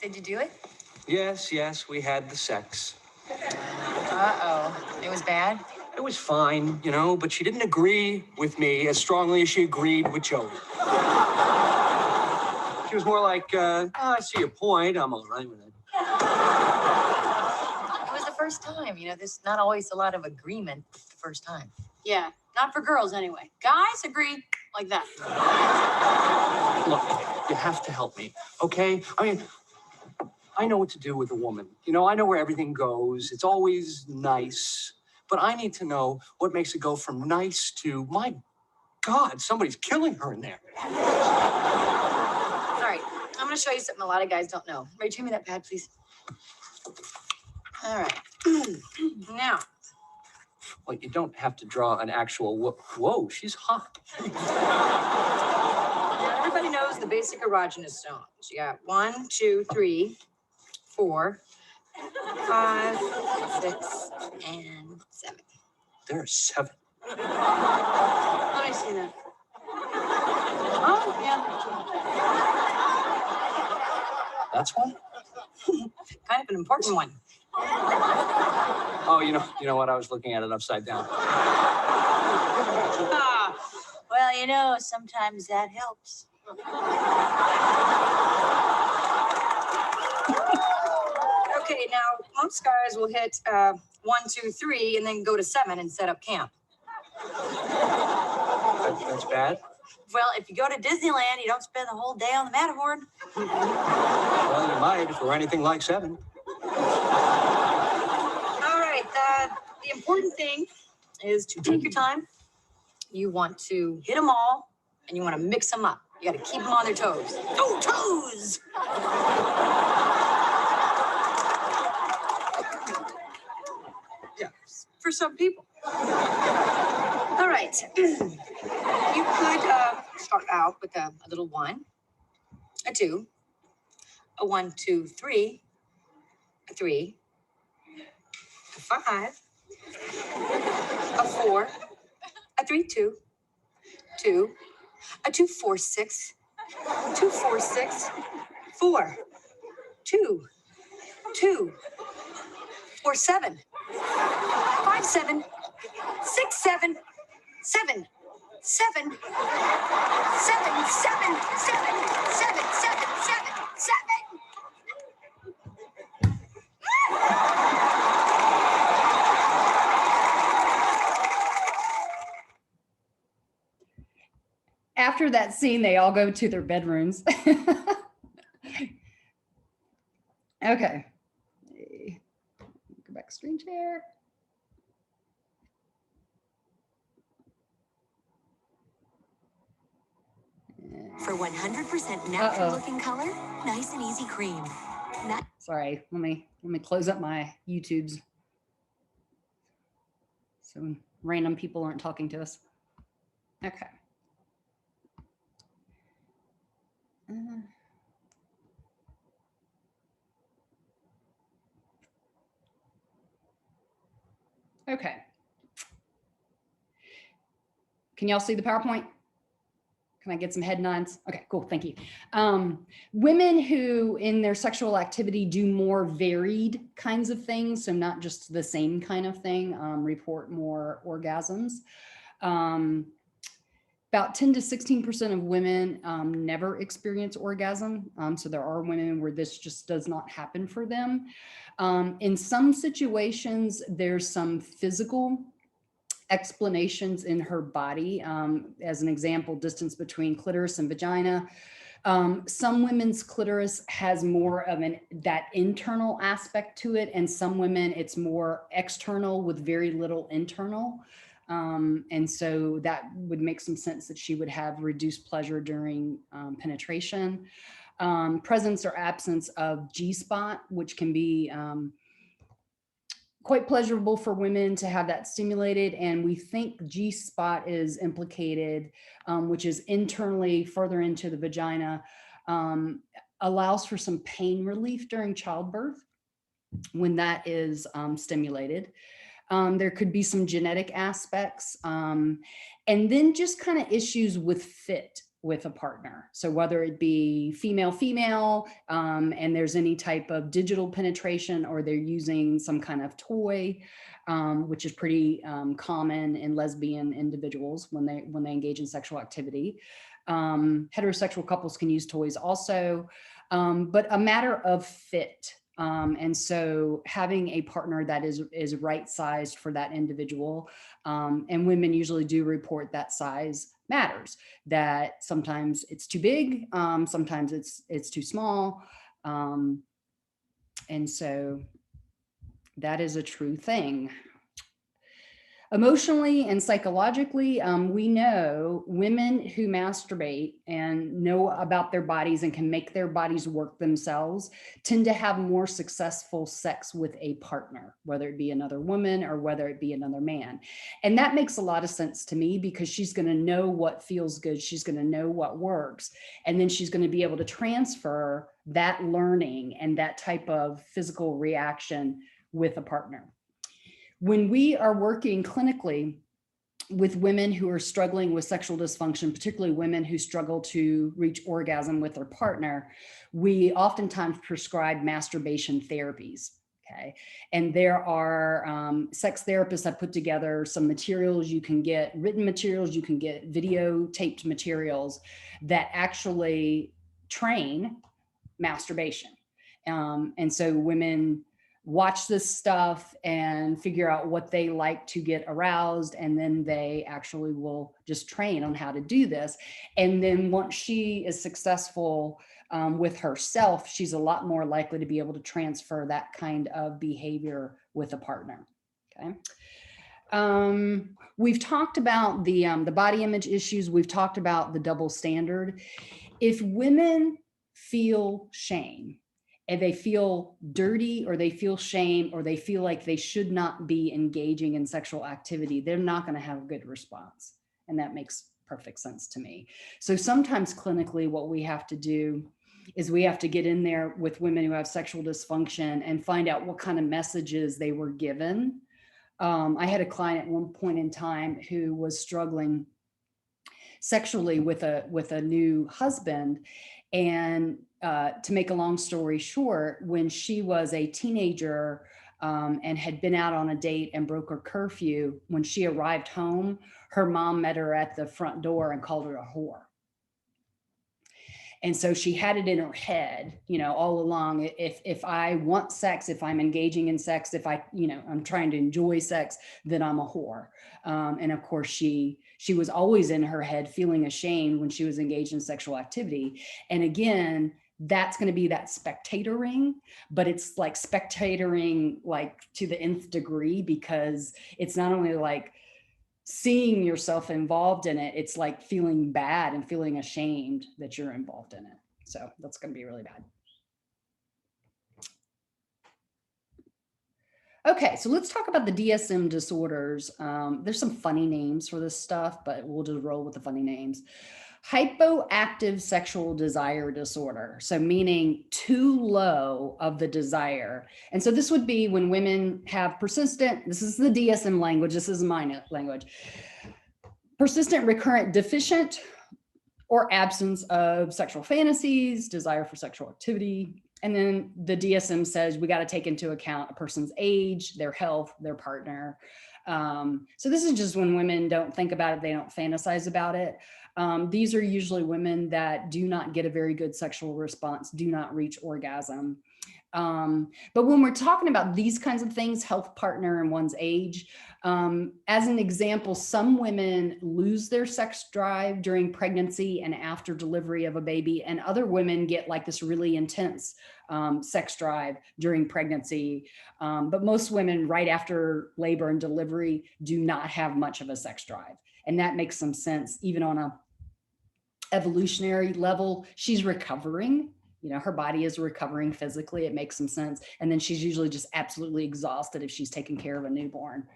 Speaker 4: Did you do it?
Speaker 5: Yes, we had the sex.
Speaker 4: Uh-oh. It was bad?
Speaker 5: It was fine, but she didn't agree with me as strongly as she agreed with Joey. She was more like, I see your point. I'm all right with it.
Speaker 4: It was the first time. There's not always a lot of agreement the first time.
Speaker 6: Yeah, not for girls anyway. Guys agree like that.
Speaker 5: Look, you have to help me, okay? I know what to do with a woman. I know where everything goes. It's always nice. But I need to know what makes it go from nice to, my God, somebody's killing her in there.
Speaker 4: All right, I'm going to show you something a lot of guys don't know. Rach, hand me that pad, please. All right. Now.
Speaker 5: Well, you don't have to draw an actual, whoa, she's hot.
Speaker 4: Now, everybody knows the basic erogenous zones. You got 1, 2, 3, 4, 5, 6, and 7.
Speaker 5: There are 7.
Speaker 6: Let me see that. Oh, yeah.
Speaker 5: That's one?
Speaker 4: Kind of an important one.
Speaker 5: Oh, you know what? I was looking at it upside down.
Speaker 6: Well, sometimes that helps.
Speaker 4: Okay, now most guys will hit 1, 2, 3, and then go to 7 and set up camp.
Speaker 5: That's bad?
Speaker 4: Well, if you go to Disneyland, you don't spend the whole day on the Matterhorn.
Speaker 5: Well, you might if we're anything like 7.
Speaker 4: All right, the the important thing is to take your time. You want to hit them all, and you want to mix them up. You got to keep them on their toes. Oh, toes! Yeah, for some people. All right. You could start out with a little 1, a 2, a 1, 2, 3, a 3, a 5, a 4, a 3, 2, 2, a 2, 4, 6, 2, 4, 6, 4, 2, 2, 4, 7, 5, 7, 6, 7, 7, 7, 7, 7, 7, 7, 7, 7, 7.
Speaker 1: After that scene, they all go to their bedrooms. Okay. Go back to screen share.
Speaker 7: For 100% natural looking color, nice and easy cream.
Speaker 1: Sorry, let me close up my YouTubes so random people aren't talking to us. Okay. Okay. Can y'all see the PowerPoint? Can I get some head nods? Okay, cool, thank you. Women who in their sexual activity do more varied kinds of things, so not just the same kind of thing, report more orgasms. About 10 to 16% of women never experience orgasm. So there are women where this just does not happen for them. In some situations, there's some physical explanations in her body. As an example, distance between clitoris and vagina. Some women's clitoris has more of that internal aspect to it, and some women it's more external with very little internal. And so that would make some sense that she would have reduced pleasure during penetration. Presence or absence of G-spot, which can be quite pleasurable for women to have that stimulated. And we think G-spot is implicated, which is internally further into the vagina, allows for some pain relief during childbirth when that is stimulated. There could be some genetic aspects, and then just kind of issues with fit with a partner. So whether it be female, and there's any type of digital penetration, or they're using some kind of toy, which is pretty common in lesbian individuals when they engage in sexual activity. Heterosexual couples can use toys also, but a matter of fit. And so having a partner that is right-sized for that individual, and women usually do report that size matters, that sometimes it's too big, sometimes it's too small. And so that is a true thing. Emotionally and psychologically, we know women who masturbate and know about their bodies and can make their bodies work themselves tend to have more successful sex with a partner, whether it be another woman or whether it be another man. And that makes a lot of sense to me, because she's going to know what feels good. She's going to know what works. And then she's going to be able to transfer that learning and that type of physical reaction with a partner. When we are working clinically with women who are struggling with sexual dysfunction, particularly women who struggle to reach orgasm with their partner, we oftentimes prescribe masturbation therapies. Okay. And there are sex therapists that put together some materials. You can get written materials, you can get videotaped materials that actually train masturbation. And so women watch this stuff and figure out what they like to get aroused, and then they actually will just train on how to do this. And then once she is successful with herself, she's a lot more likely to be able to transfer that kind of behavior with a partner. Okay. We've talked about the body image issues. We've talked about the double standard. If women feel shame, and they feel dirty, or they feel shame, or they feel like they should not be engaging in sexual activity, they're not going to have a good response. And that makes perfect sense to me. So sometimes clinically, what we have to do is we have to get in there with women who have sexual dysfunction and find out what kind of messages they were given. I had a client at one point in time who was struggling sexually with a new husband. And to make a long story short, when she was a teenager and had been out on a date and broke her curfew, when she arrived home, her mom met her at the front door and called her a whore. And so she had it in her head, you know, all along, if I want sex, if I'm engaging in sex, if I, you know, I'm trying to enjoy sex, then I'm a whore. And of course, she was always in her head feeling ashamed when she was engaged in sexual activity. And again, that's going to be that spectatoring, but it's like spectatoring like to the nth degree, because it's not only like seeing yourself involved in it, it's like feeling bad and feeling ashamed that you're involved in it. So that's going to be really bad. Okay, so let's talk about the DSM disorders. There's some funny names for this stuff, but we'll just roll with the funny names. Hypoactive sexual desire disorder. So meaning too low of the desire. And so this would be when women have persistent, this is the DSM language, this is my language, persistent, recurrent, deficient, or absence of sexual fantasies, desire for sexual activity. And then the DSM says we got to take into account a person's age, their health, their partner. So this is just when women don't think about it, they don't fantasize about it. These are usually women that do not get a very good sexual response, do not reach orgasm. But when we're talking about these kinds of things, health, partner, and one's age, as an example, some women lose their sex drive during pregnancy and after delivery of a baby, and other women get like this really intense sex drive during pregnancy. But most women right after labor and delivery do not have much of a sex drive. And that makes some sense, even on a evolutionary level. She's recovering, you know, her body is recovering physically. It makes some sense. And then she's usually just absolutely exhausted if she's taking care of a newborn.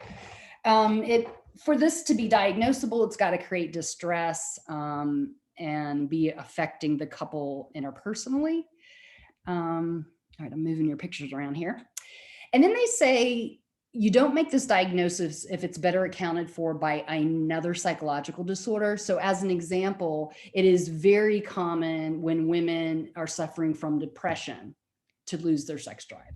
Speaker 1: For this to be diagnosable, it's got to create distress and be affecting the couple interpersonally. All right, I'm moving your pictures around here. And then they say, you don't make this diagnosis if it's better accounted for by another psychological disorder. So as an example, it is very common when women are suffering from depression to lose their sex drive.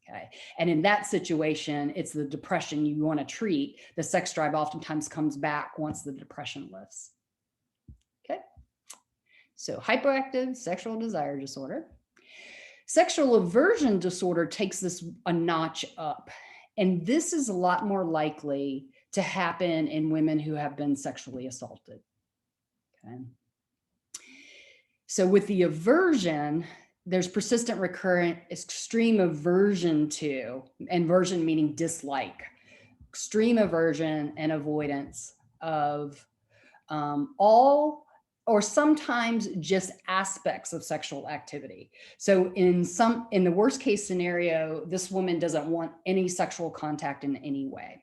Speaker 1: Okay. And in that situation, it's the depression you want to treat. The sex drive oftentimes comes back once the depression lifts. Okay. So hypoactive sexual desire disorder. Sexual aversion disorder takes this a notch up. And this is a lot more likely to happen in women who have been sexually assaulted. Okay. So with the aversion, there's persistent, recurrent, extreme aversion to, aversion meaning dislike, extreme aversion and avoidance of all or sometimes just aspects of sexual activity. So in the worst case scenario, this woman doesn't want any sexual contact in any way.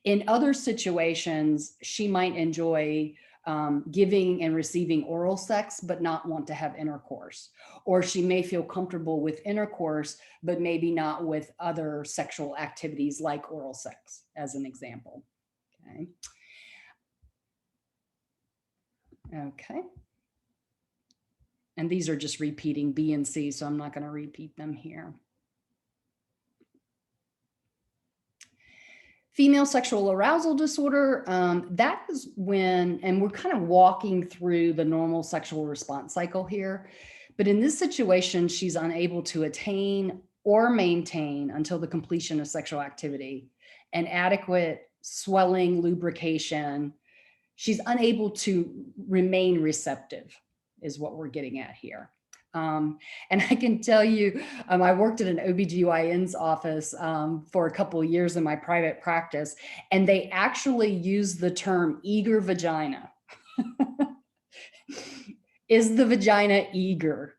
Speaker 1: In other situations, she might enjoy giving and receiving oral sex, but not want to have intercourse. Or she may feel comfortable with intercourse, but maybe not with other sexual activities like oral sex, as an example. Okay. Okay. And these are just repeating B and C, so I'm not going to repeat them here. Female sexual arousal disorder, that is when, and we're kind of walking through the normal sexual response cycle here, but in this situation, she's unable to attain or maintain until the completion of sexual activity and adequate swelling, lubrication. She's unable to remain receptive is what we're getting at here. And I can tell you, I worked at an OBGYN's office for a couple of years in my private practice, and they actually use the term eager vagina. Is the vagina eager?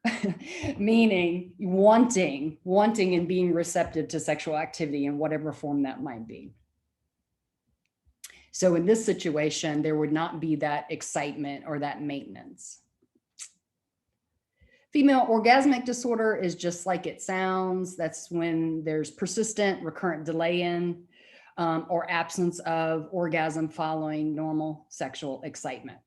Speaker 1: Meaning wanting and being receptive to sexual activity in whatever form that might be. So in this situation, there would not be that excitement or that maintenance. Female orgasmic disorder is just like it sounds. That's when there's persistent recurrent delay in or absence of orgasm following normal sexual excitement.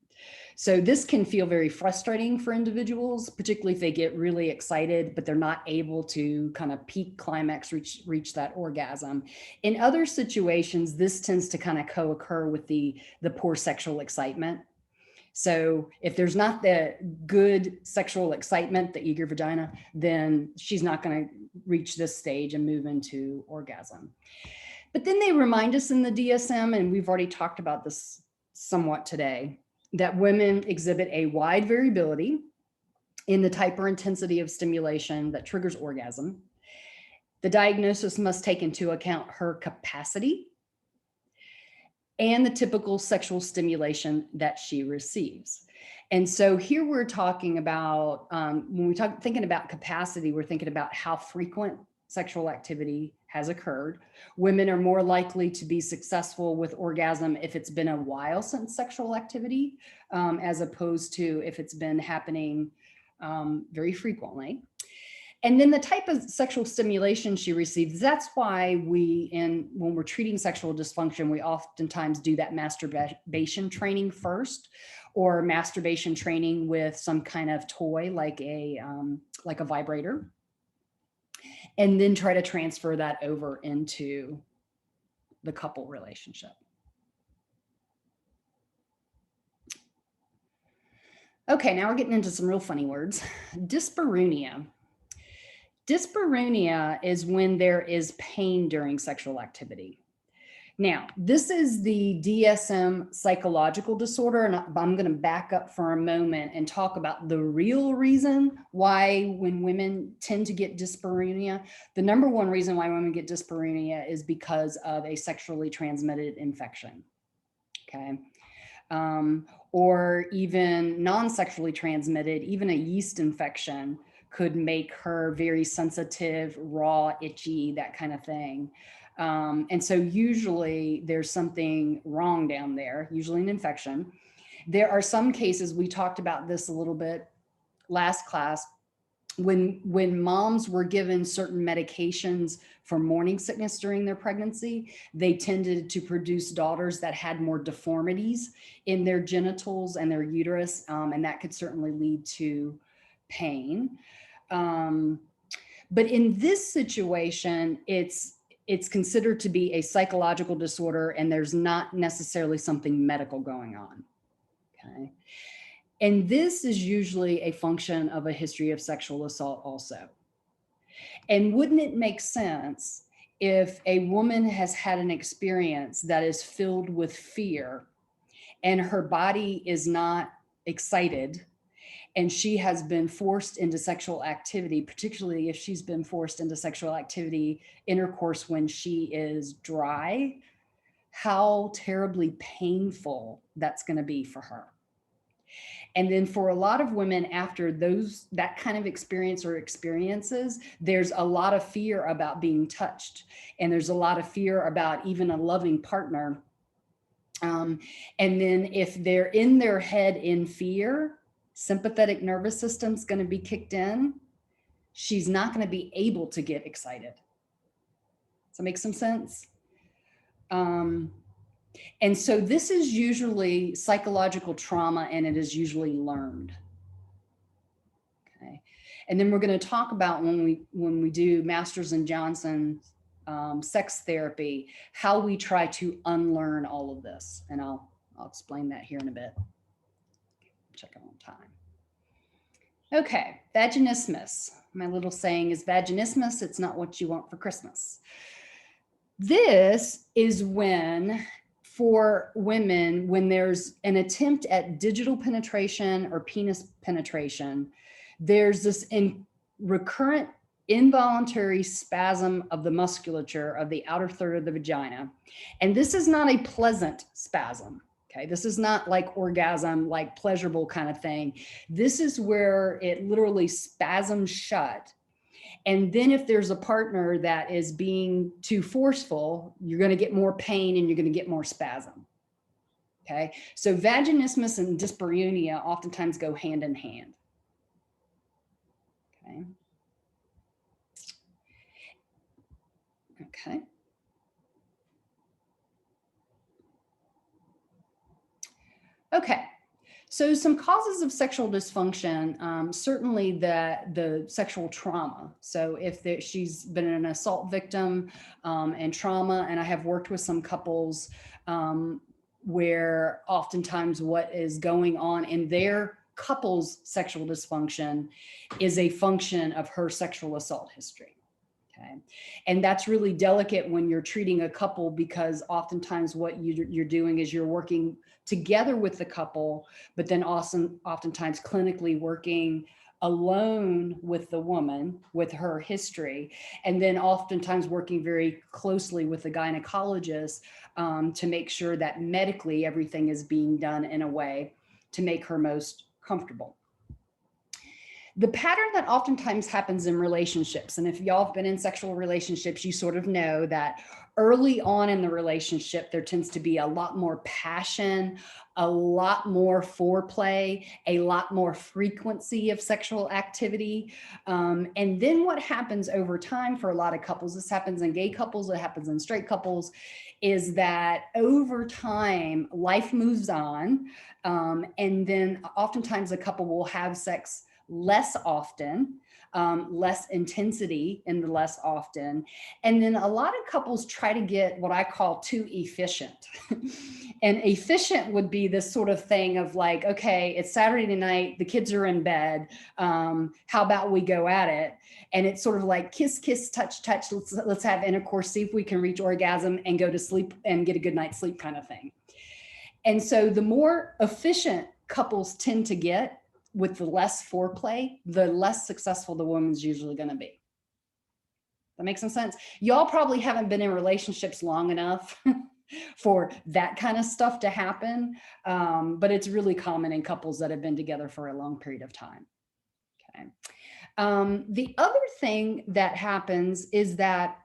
Speaker 1: So this can feel very frustrating for individuals, particularly if they get really excited, but they're not able to kind of peak climax, reach that orgasm. In other situations, this tends to kind of co-occur with the poor sexual excitement. So if there's not the good sexual excitement, the eager vagina, then she's not going to reach this stage and move into orgasm. But then they remind us in the DSM, and we've already talked about this somewhat today, that women exhibit a wide variability in the type or intensity of stimulation that triggers orgasm. The diagnosis must take into account her capacity and the typical sexual stimulation that she receives. And so here we're talking about, when we talk thinking about capacity, we're thinking about how frequent sexual activity has occurred. Women are more likely to be successful with orgasm if it's been a while since sexual activity, as opposed to if it's been happening very frequently. And then the type of sexual stimulation she receives, that's why when we're treating sexual dysfunction, we oftentimes do that masturbation training first, or masturbation training with some kind of toy like a vibrator, and then try to transfer that over into the couple relationship. Okay, now we're getting into some real funny words. Dyspareunia. Dyspareunia is when there is pain during sexual activity. Now, this is the DSM psychological disorder, and I'm going to back up for a moment and talk about the real reason why when women tend to get dyspareunia, the number one reason why women get dyspareunia is because of a sexually transmitted infection, okay? Or even non-sexually transmitted, even a yeast infection could make her very sensitive, raw, itchy, that kind of thing. And so usually there's something wrong down there, usually an infection. There are some cases, we talked about this a little bit last class, when moms were given certain medications for morning sickness during their pregnancy, they tended to produce daughters that had more deformities in their genitals and their uterus, and that could certainly lead to pain. But in this situation, it's considered to be a psychological disorder, and there's not necessarily something medical going on, okay? And this is usually a function of a history of sexual assault also. And wouldn't it make sense if a woman has had an experience that is filled with fear and her body is not excited, and she has been forced into sexual activity, particularly if she's been forced into sexual activity, intercourse when she is dry, how terribly painful that's going to be for her. And then for a lot of women after that kind of experience or experiences, there's a lot of fear about being touched. And there's a lot of fear about even a loving partner. And then if they're in their head in fear, sympathetic nervous system's going to be kicked in. She's not going to be able to get excited. Does that make some sense? And so this is usually psychological trauma, and it is usually learned. Okay. And then we're going to talk about when we do Masters and Johnson sex therapy, how we try to unlearn all of this. And I'll explain that here in a bit. Check it on time. Okay, vaginismus. My little saying is vaginismus, it's not what you want for Christmas. This is when, for women, when there's an attempt at digital penetration or penis penetration, there's this recurrent involuntary spasm of the musculature of the outer third of the vagina. And this is not a pleasant spasm. Okay, this is not like orgasm, like pleasurable kind of thing. This is where it literally spasms shut. And then if there's a partner that is being too forceful, you're going to get more pain and you're going to get more spasm. Okay, so vaginismus and dyspareunia oftentimes go hand in hand. Okay. Okay. Okay. So some causes of sexual dysfunction, certainly the sexual trauma. So if she's been an assault victim and trauma, and I have worked with some couples where oftentimes what is going on in their couple's sexual dysfunction is a function of her sexual assault history. Okay. And that's really delicate when you're treating a couple, because oftentimes what you're doing is you're working together with the couple, but then also oftentimes clinically working alone with the woman with her history, and then oftentimes working very closely with the gynecologist to make sure that medically everything is being done in a way to make her most comfortable. The pattern that oftentimes happens in relationships, and if y'all have been in sexual relationships, you sort of know that early on in the relationship, there tends to be a lot more passion, a lot more foreplay, a lot more frequency of sexual activity. And then what happens over time for a lot of couples, this happens in gay couples, it happens in straight couples, is that over time, life moves on. And then oftentimes a couple will have sex less often, less intensity in the less often. And then a lot of couples try to get what I call too efficient. And efficient would be this sort of thing of like, okay, it's Saturday night, the kids are in bed. How about we go at it? And it's sort of like kiss, kiss, touch, touch. Let's have intercourse, see if we can reach orgasm and go to sleep and get a good night's sleep kind of thing. And so the more efficient couples tend to get with the less foreplay, the less successful the woman's usually going to be. That makes some sense? Y'all probably haven't been in relationships long enough for that kind of stuff to happen, but it's really common in couples that have been together for a long period of time. Okay. The other thing that happens is that,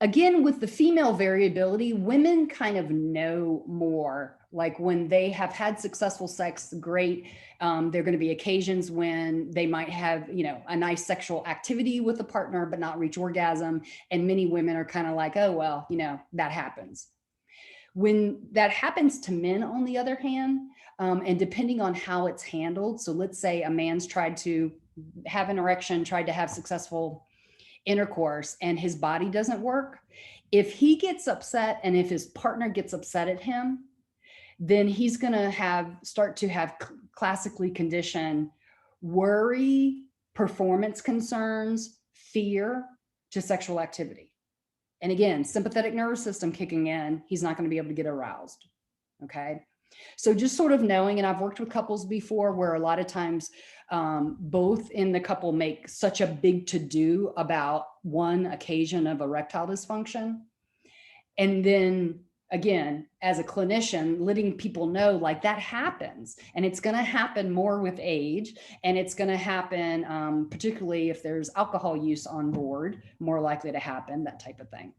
Speaker 1: again, with the female variability, women kind of know more. Like when they have had successful sex, great. There are going to be occasions when they might have, a nice sexual activity with a partner, but not reach orgasm. And many women are kind of like, oh, well, that happens. When that happens to men, on the other hand, and depending on how it's handled. So let's say a man's tried to have an erection, tried to have successful intercourse, and his body doesn't work. If he gets upset and if his partner gets upset at him, then he's going to start to have classically conditioned worry, performance concerns, fear to sexual activity. And again, sympathetic nervous system kicking in, he's not going to be able to get aroused. Okay. So just sort of knowing, and I've worked with couples before where a lot of times both in the couple make such a big to-do about one occasion of erectile dysfunction. And then again, as a clinician, letting people know like that happens, and it's going to happen more with age, and it's going to happen, particularly if there's alcohol use on board, more likely to happen, that type of thing.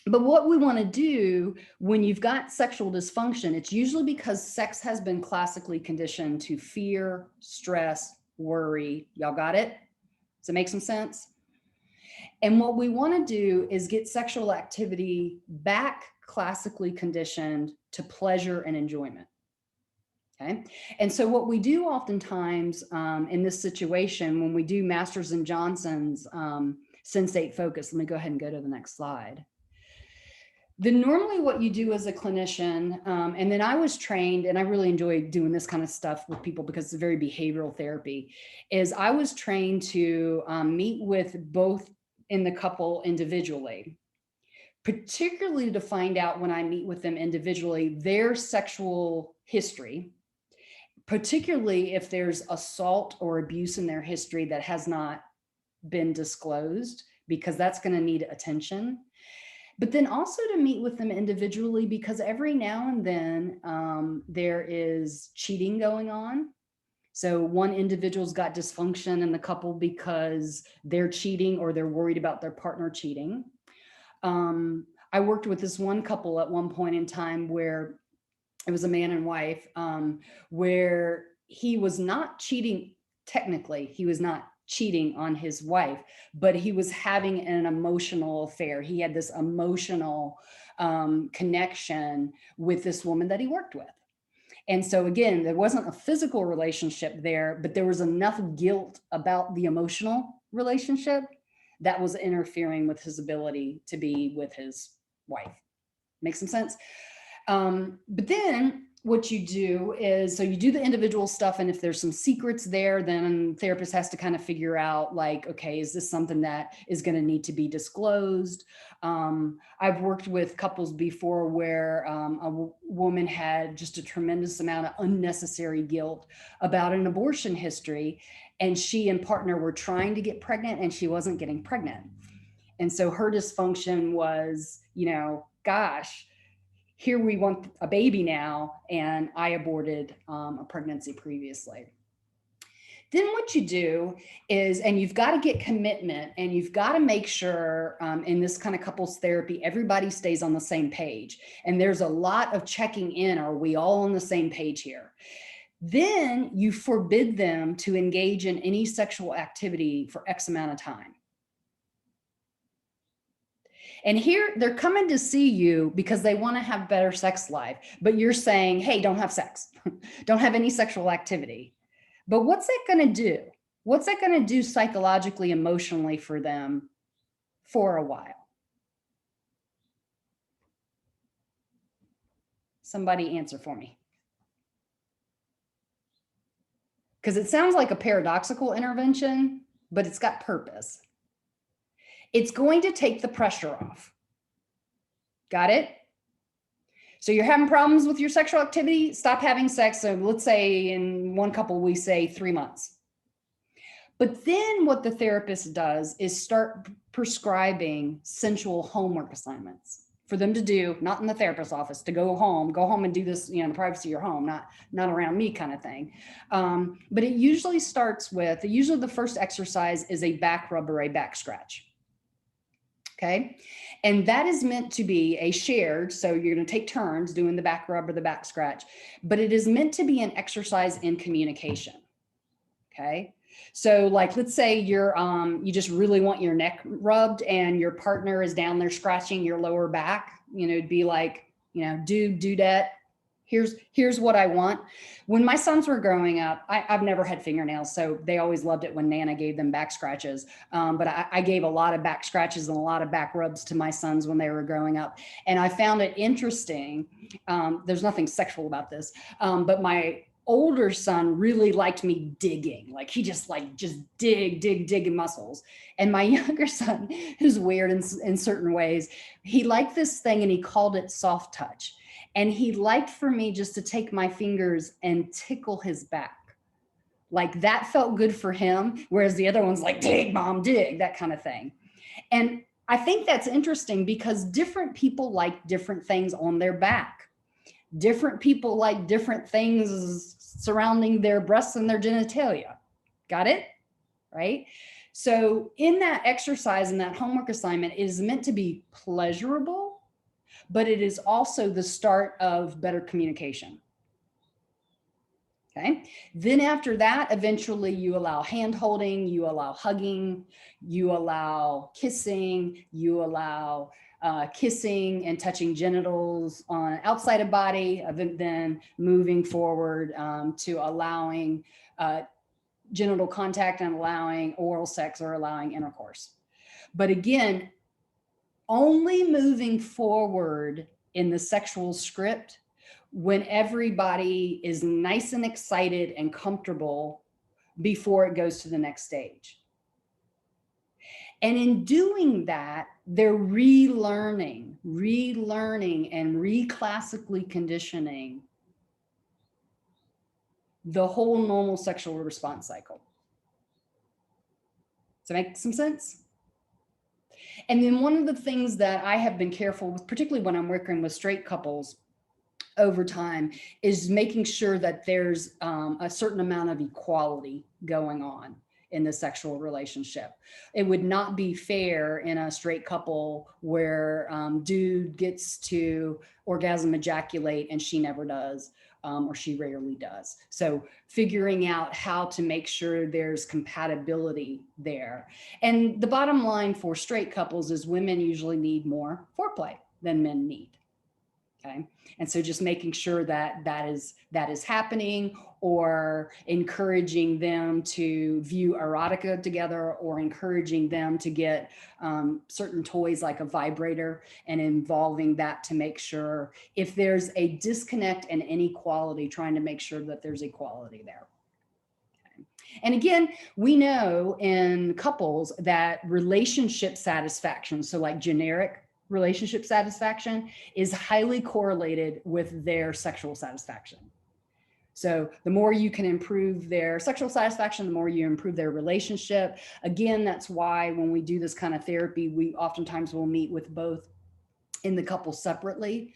Speaker 1: But what we want to do when you've got sexual dysfunction, it's usually because sex has been classically conditioned to fear, stress, worry. Y'all got it? Does it make some sense? And what we want to do is get sexual activity back classically conditioned to pleasure and enjoyment. Okay. And so what we do oftentimes in this situation, when we do Masters and Johnson's sensate focus, let me go ahead and go to the next slide. Then normally what you do as a clinician, and then I was trained, and I really enjoy doing this kind of stuff with people because it's very behavioral therapy, is I was trained to meet with both in the couple individually, particularly to find out when I meet with them individually, their sexual history, particularly if there's assault or abuse in their history that has not been disclosed, because that's going to need attention. But then also to meet with them individually, because every now and then there is cheating going on. So one individual's got dysfunction in the couple because they're cheating or they're worried about their partner cheating. I worked with this one couple at one point in time where it was a man and wife, where he was not cheating. Technically, he was not cheating on his wife, but he was having an emotional affair. He had this emotional connection with this woman that he worked with. And so again, there wasn't a physical relationship there, but there was enough guilt about the emotional relationship that was interfering with his ability to be with his wife. Make some sense? But then what you do is, so you do the individual stuff, and if there's some secrets there, then the therapist has to kind of figure out like, okay, is this something that is going to need to be disclosed? I've worked with couples before where a woman had just a tremendous amount of unnecessary guilt about an abortion history, and she and partner were trying to get pregnant and she wasn't getting pregnant. And so her dysfunction was, you know, gosh, here we want a baby now, and I aborted a pregnancy previously. Then what you do is, and you've got to get commitment, and you've got to make sure in this kind of couples therapy, everybody stays on the same page. And there's a lot of checking in. Are we all on the same page here? Then you forbid them to engage in any sexual activity for X amount of time. And here they're coming to see you because they want to have better sex life, but you're saying, hey, don't have sex. Don't have any sexual activity. But what's that going to do? What's that going to do psychologically, emotionally for them for a while? Somebody answer for me. Because it sounds like a paradoxical intervention, but it's got purpose. It's going to take the pressure off. Got it? So you're having problems with your sexual activity, stop having sex. So let's say in one couple, we say 3 months. But then what the therapist does is start prescribing sensual homework assignments for them to do, not in the therapist's office, to go home and do this, you know, in the privacy of your home, not around me kind of thing. But it usually starts with, usually the first exercise is a back rub or a back scratch. Okay. And that is meant to be a shared, so you're going to take turns doing the back rub or the back scratch, but it is meant to be an exercise in communication. Okay. So like, let's say you're, you just really want your neck rubbed and your partner is down there scratching your lower back, you know, it'd be like, you know, dudette. Here's what I want. When my sons were growing up, I've never had fingernails, so they always loved it when Nana gave them back scratches. But I gave a lot of back scratches and a lot of back rubs to my sons when they were growing up. And I found it interesting. There's nothing sexual about this, but my older son really liked me digging. Like he just dig in muscles. And my younger son, who's weird in certain ways, he liked this thing and he called it soft touch. And he liked for me just to take my fingers and tickle his back. Like that felt good for him. Whereas the other one's like, dig, mom, dig, that kind of thing. And I think that's interesting because different people like different things on their back. Different people like different things surrounding their breasts and their genitalia. Got it? Right? So in that exercise and that homework assignment, it is meant to be pleasurable, but it is also the start of better communication. Okay. Then after that, eventually you allow hand holding, you allow hugging, you allow kissing, you allow kissing and touching genitals on outside of body, then moving forward to allowing genital contact and allowing oral sex or allowing intercourse. But again, only moving forward in the sexual script when everybody is nice and excited and comfortable before it goes to the next stage. And in doing that, they're relearning and reclassically conditioning the whole normal sexual response cycle. Does that make some sense? And then one of the things that I have been careful with, particularly when I'm working with straight couples over time, is making sure that there's a certain amount of equality going on in the sexual relationship. It would not be fair in a straight couple where dude gets to orgasm ejaculate and she never does, or she rarely does. So figuring out how to make sure there's compatibility there. And the bottom line for straight couples is women usually need more foreplay than men need. Okay. And so just making sure that that is happening, or encouraging them to view erotica together, or encouraging them to get certain toys like a vibrator, and involving that to make sure if there's a disconnect and inequality, trying to make sure that there's equality there. Okay. And again, we know in couples that relationship satisfaction, so like generic relationship satisfaction, is highly correlated with their sexual satisfaction. So the more you can improve their sexual satisfaction, the more you improve their relationship. Again, that's why when we do this kind of therapy, we oftentimes will meet with both in the couple separately,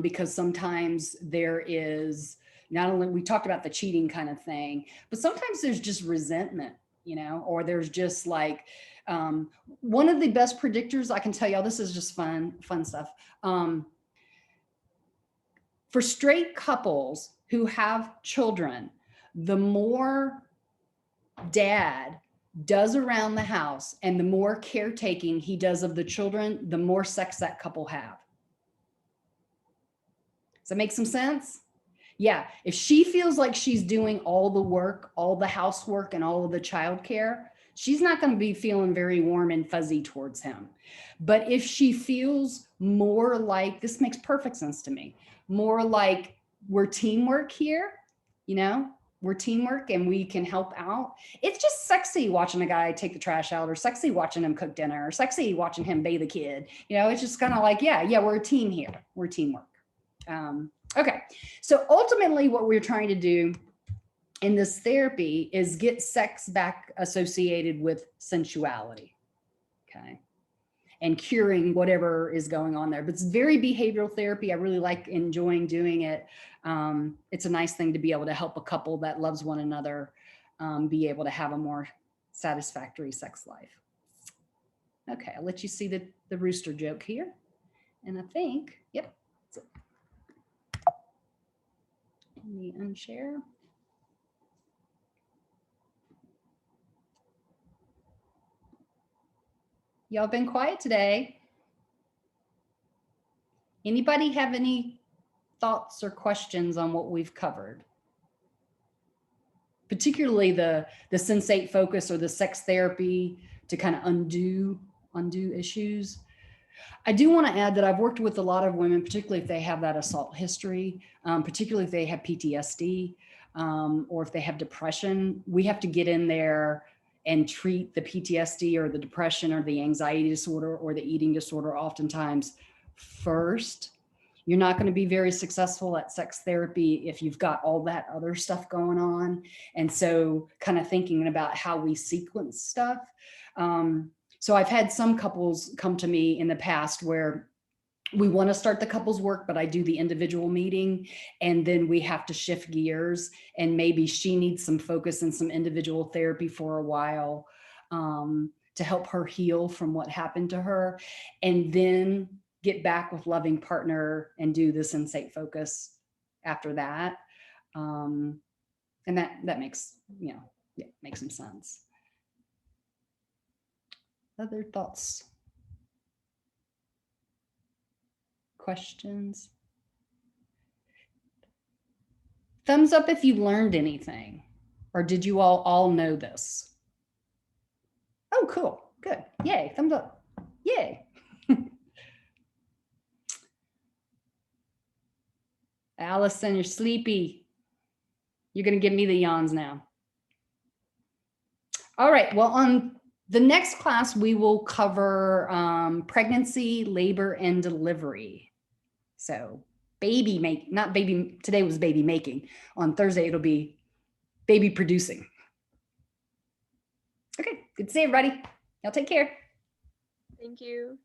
Speaker 1: because sometimes there is not only, we talked about the cheating kind of thing, but sometimes there's just resentment, you know, or there's just like, one of the best predictors, I can tell y'all, this is just fun stuff. For straight couples who have children, the more dad does around the house and the more caretaking he does of the children, the more sex that couple have. Does that make some sense? Yeah, if she feels like she's doing all the work, all the housework and all of the childcare, she's not going to be feeling very warm and fuzzy towards him. But if she feels more like, this makes perfect sense to me, more like we're teamwork here, you know, we're teamwork and we can help out. It's just sexy watching a guy take the trash out, or sexy watching him cook dinner, or sexy watching him bathe a kid. You know, it's just kind of like, yeah, we're a team here. We're teamwork. Okay. So ultimately what we're trying to do in this therapy is get sex back associated with sensuality, okay, and curing whatever is going on there. But it's very behavioral therapy. I really like enjoying doing it. It's a nice thing to be able to help a couple that loves one another be able to have a more satisfactory sex life. Okay, I'll let you see the rooster joke here. And I think, yep, that's it. Let me unshare. Y'all been quiet today. Anybody have any thoughts or questions on what we've covered? Particularly the sensate focus or the sex therapy to kind of undo issues. I do want to add that I've worked with a lot of women, particularly if they have that assault history, particularly if they have PTSD, or if they have depression. We have to get in there and treat the PTSD or the depression or the anxiety disorder or the eating disorder oftentimes first. You're not going to be very successful at sex therapy if you've got all that other stuff going on. And so kind of thinking about how we sequence stuff. So I've had some couples come to me in the past where we want to start the couples work, but I do the individual meeting, and then we have to shift gears, and maybe she needs some focus and some individual therapy for a while to help her heal from what happened to her, and then get back with loving partner and do the sensate focus after that. And that makes, makes some sense. Other thoughts? Questions? Thumbs up if you learned anything, or did you all know this? Oh, cool. Good. Yay. Thumbs up. Yay. Allison, you're sleepy. You're going to give me the yawns now. All right. Well, on the next class, we will cover pregnancy, labor, and delivery. So today was baby making. On Thursday, it'll be baby producing. Okay, good to see everybody. Y'all take care.
Speaker 3: Thank you.